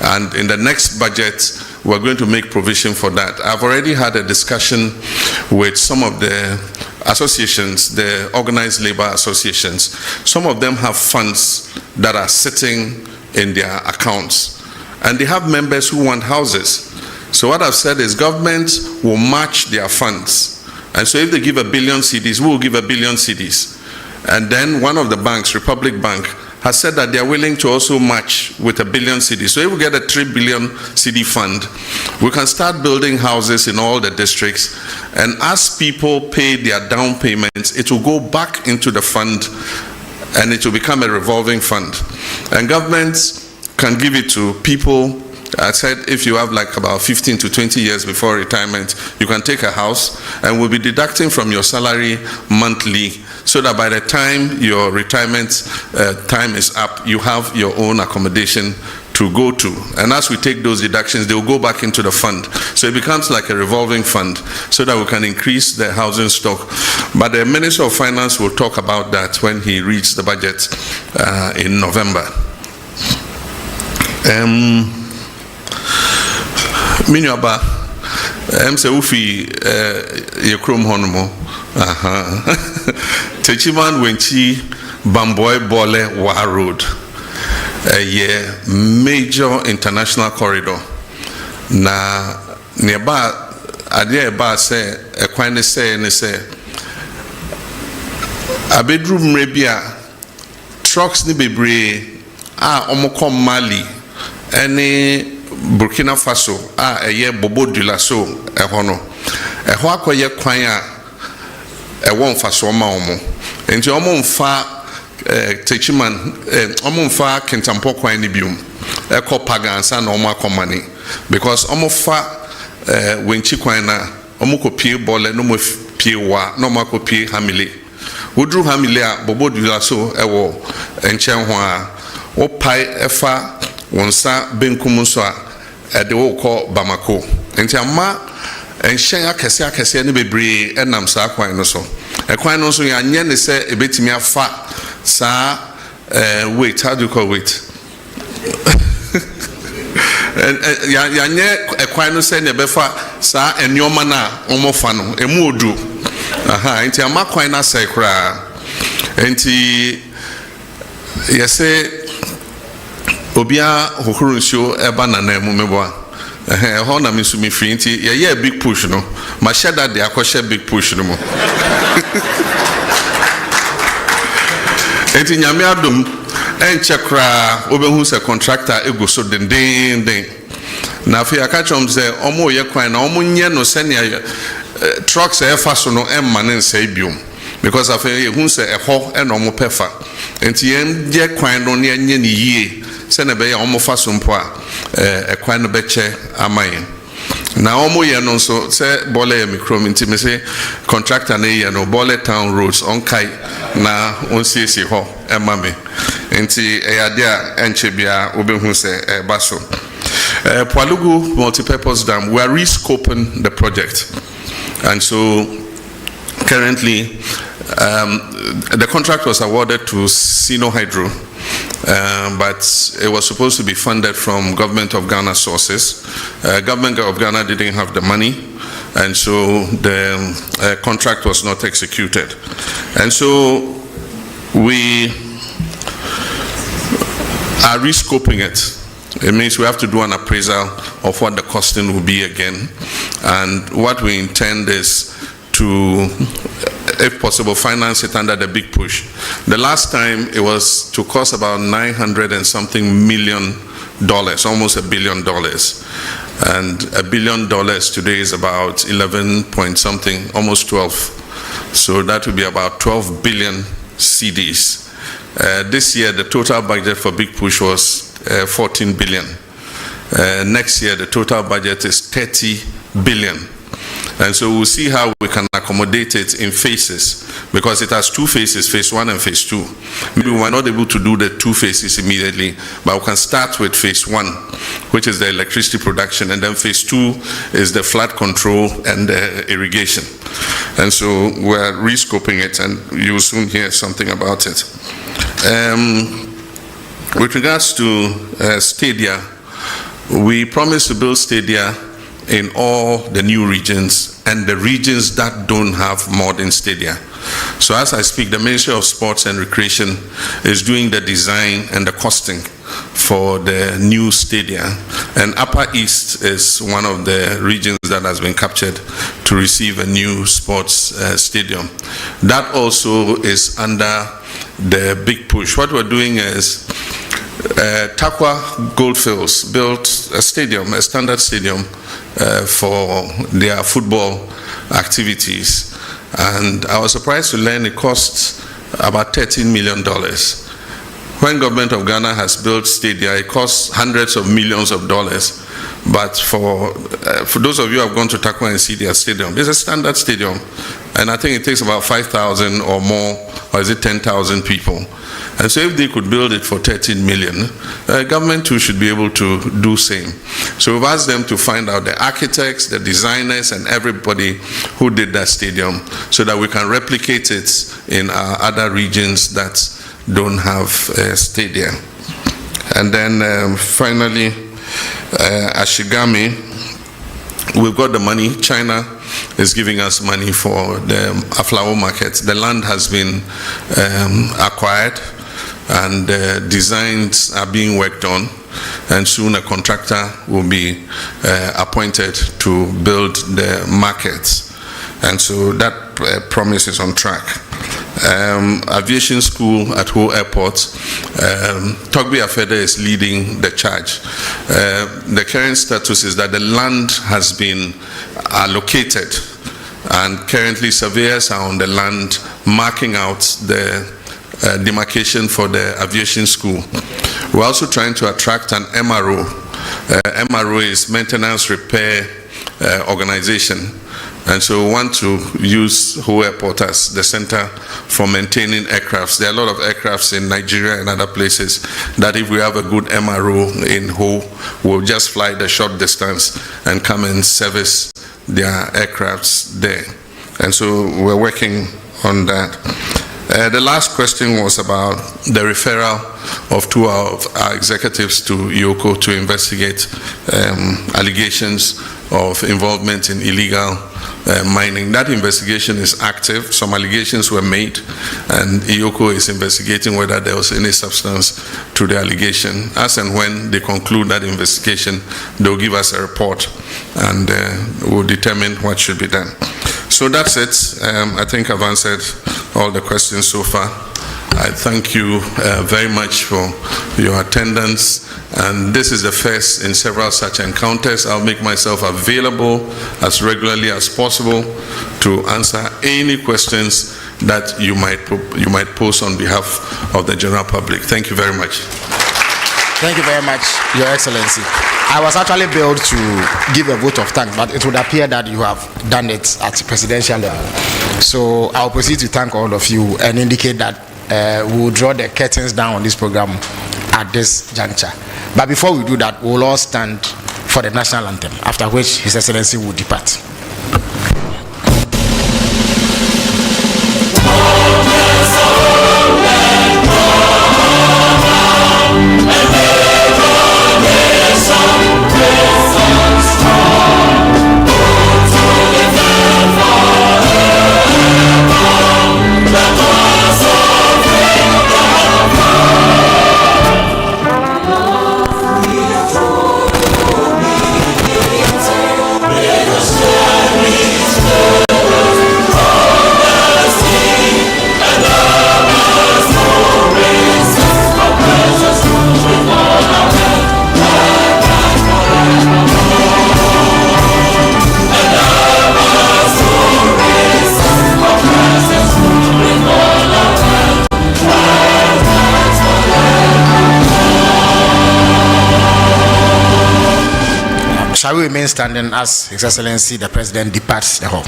And in the next budget, we're going to make provision for that. I've already had a discussion with some of the associations, the organized labor associations. Some of them have funds that are sitting in their accounts, and they have members who want houses. So what I've said is government will match their funds. And so if they give 1 billion cedis, we will give 1 billion cedis. And then one of the banks, Republic Bank, has said that they are willing to also match with 1 billion cedis. So if we get a 3 billion cedi fund, we can start building houses in all the districts. And as people pay their down payments, it will go back into the fund and it will become a revolving fund. And governments can give it to people. I said if you have like about 15 to 20 years before retirement, you can take a house and we'll be deducting from your salary monthly, so that by the time your retirement time is up, you have your own accommodation to go to. And as we take those deductions, they will go back into the fund. So it becomes like a revolving fund so that we can increase the housing stock. But the Minister of Finance will talk about that when he reads the budget in November. Minyaba, say ufi yekrom honomo. Techiman wenchi Bamboy Bole Wa Road, a major international corridor. Na nearby, adia ba say a quine say and say a bedroom rebia trucks ni bebre omokom Mali any Burkina Faso a ye Bobo Dulaso a hono a hoakoye kwanya a one faso ma omo enti omo mfa techiman omo mfa kentampo kwan ni bium e ko pagansa na omo akomani because omo fa wenchi kwan na omo ko pie bole no mo pie wa no mo ko pie hamile wodru hamile a Bobo Dulaso e wo enchen ho a wo pai efa wonsa benkum so a de wo ko Bamako enti ama enhyen akese ne bebre enam sa kwan no so ekwan no so ya nye ne se ebetimi afa sa wait, how do you call wait ya nye ekwan no se ne befa sa enyoma na omofa no emu odu enti ama kwan na se kra enti yese obia hohoro nsuo eba na na mu meboa ho na me so me free nti ye big push no ma share that dey akoshe big push no mo enti nyame adom enche kra obehu se contractor ego so den na afi akachom se omo ye kwan na omo nye no se ne trucks e fa so no emma ne nsa biom because afi ehun se eho e no omo pefa enti yen je kwan no ne nye ne yie se ne be ya omo fa so mpo a ekwan no be che amayen na omo ye no so se bole ye mikrom nti me se contractor na ye no bole town roads on kai na on sisi ho emma me nti eyade a enche bia obehu se baso Pualugu multipurpose dam, we are rescoping the project, and so currently the contract was awarded to Sino Hydro, but it was supposed to be funded from Government of Ghana sources. Government of Ghana didn't have the money, and so the contract was not executed. And so we are rescoping it. It means we have to do an appraisal of what the costing will be again. And what we intend is to, if possible, finance it under the big push. The last time it was to cost about $900 and something million, almost $1 billion. And $1 billion today is about 11 point something, almost 12. So that will be about 12 billion CDs. This year, the total budget for big push was 14 billion. Next year, the total budget is 30 billion. And so we'll see how we can accommodate it in phases, because it has two phases, phase 1 and phase 2. Maybe we are not able to do the two phases immediately, but we can start with phase 1, which is the electricity production, and then phase 2 is the flood control and the irrigation. And so we're rescoping it, and you'll soon hear something about it. With regards to stadia, we promised to build stadia in all the new regions and the regions that don't have modern stadia. So as I speak, the Ministry of Sports and Recreation is doing the design and the costing for the new stadia. And Upper East is one of the regions that has been captured to receive a new sports stadium. That also is under the big push. What we're doing is Takwa Goldfields built a stadium, a standard stadium for their football activities. And I was surprised to learn it costs about $13 million. When government of Ghana has built stadia, it costs hundreds of millions of dollars. But for those of you who have gone to Takwa and see their stadium, it's a standard stadium. And I think it takes about 5,000 or more, or is it 10,000 people? And so if they could build it for 13 million, government too should be able to do same. So we've asked them to find out the architects, the designers, and everybody who did that stadium, so that we can replicate it in our other regions that don't have stadia. And then finally, Ashigami, we've got the money. China is giving us money for the Aflao market. The land has been acquired, and designs are being worked on, and soon a contractor will be appointed to build the markets. And so that promise is on track. Aviation school at WOHO Airport, Togbi Afede is leading the charge. The current status is that the land has been allocated, and currently surveyors are on the land marking out the demarcation for the aviation school. We're also trying to attract an MRO. MRO is Maintenance Repair Organization. And so we want to use WOHO Airport as the center for maintaining aircrafts. There are a lot of aircrafts in Nigeria and other places that if we have a good MRO in WOHO, we'll just fly the short distance and come and service their aircrafts there. And so we're working on that. The last question was about the referral of two of our executives to Yoko to investigate allegations of involvement in illegal mining. That investigation is active. Some allegations were made, and IOCO is investigating whether there was any substance to the allegation. As and when they conclude that investigation, they'll give us a report, and we'll determine what should be done. So that's it. I think I've answered all the questions so far. I thank you very much for your attendance, and this is the first in several such encounters. I'll make myself available as regularly as possible to answer any questions that you might pose on behalf of the general public. Thank you very much. Thank you very much, Your Excellency. I was actually billed to give a vote of thanks, but it would appear that you have done it at presidential level. So I'll proceed to thank all of you and indicate that we will draw the curtains down on this program at this juncture. But before we do that, we will all stand for the national anthem, after which His Excellency will depart. Shall we remain standing as His Excellency the President departs the hall?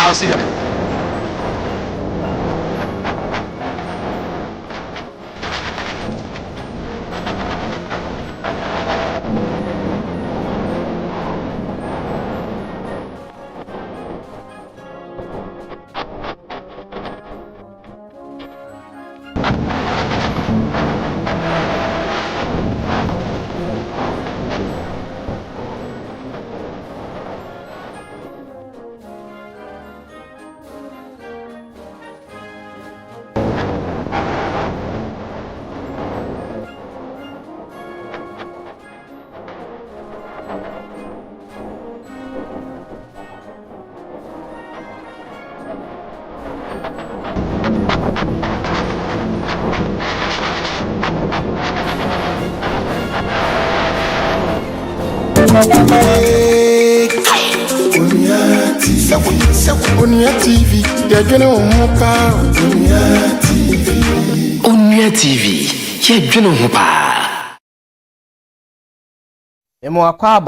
I'll see you. Onua TV, yadwene wo ho pa. Onua TV, yadwene wo ho pa. Emo akwaba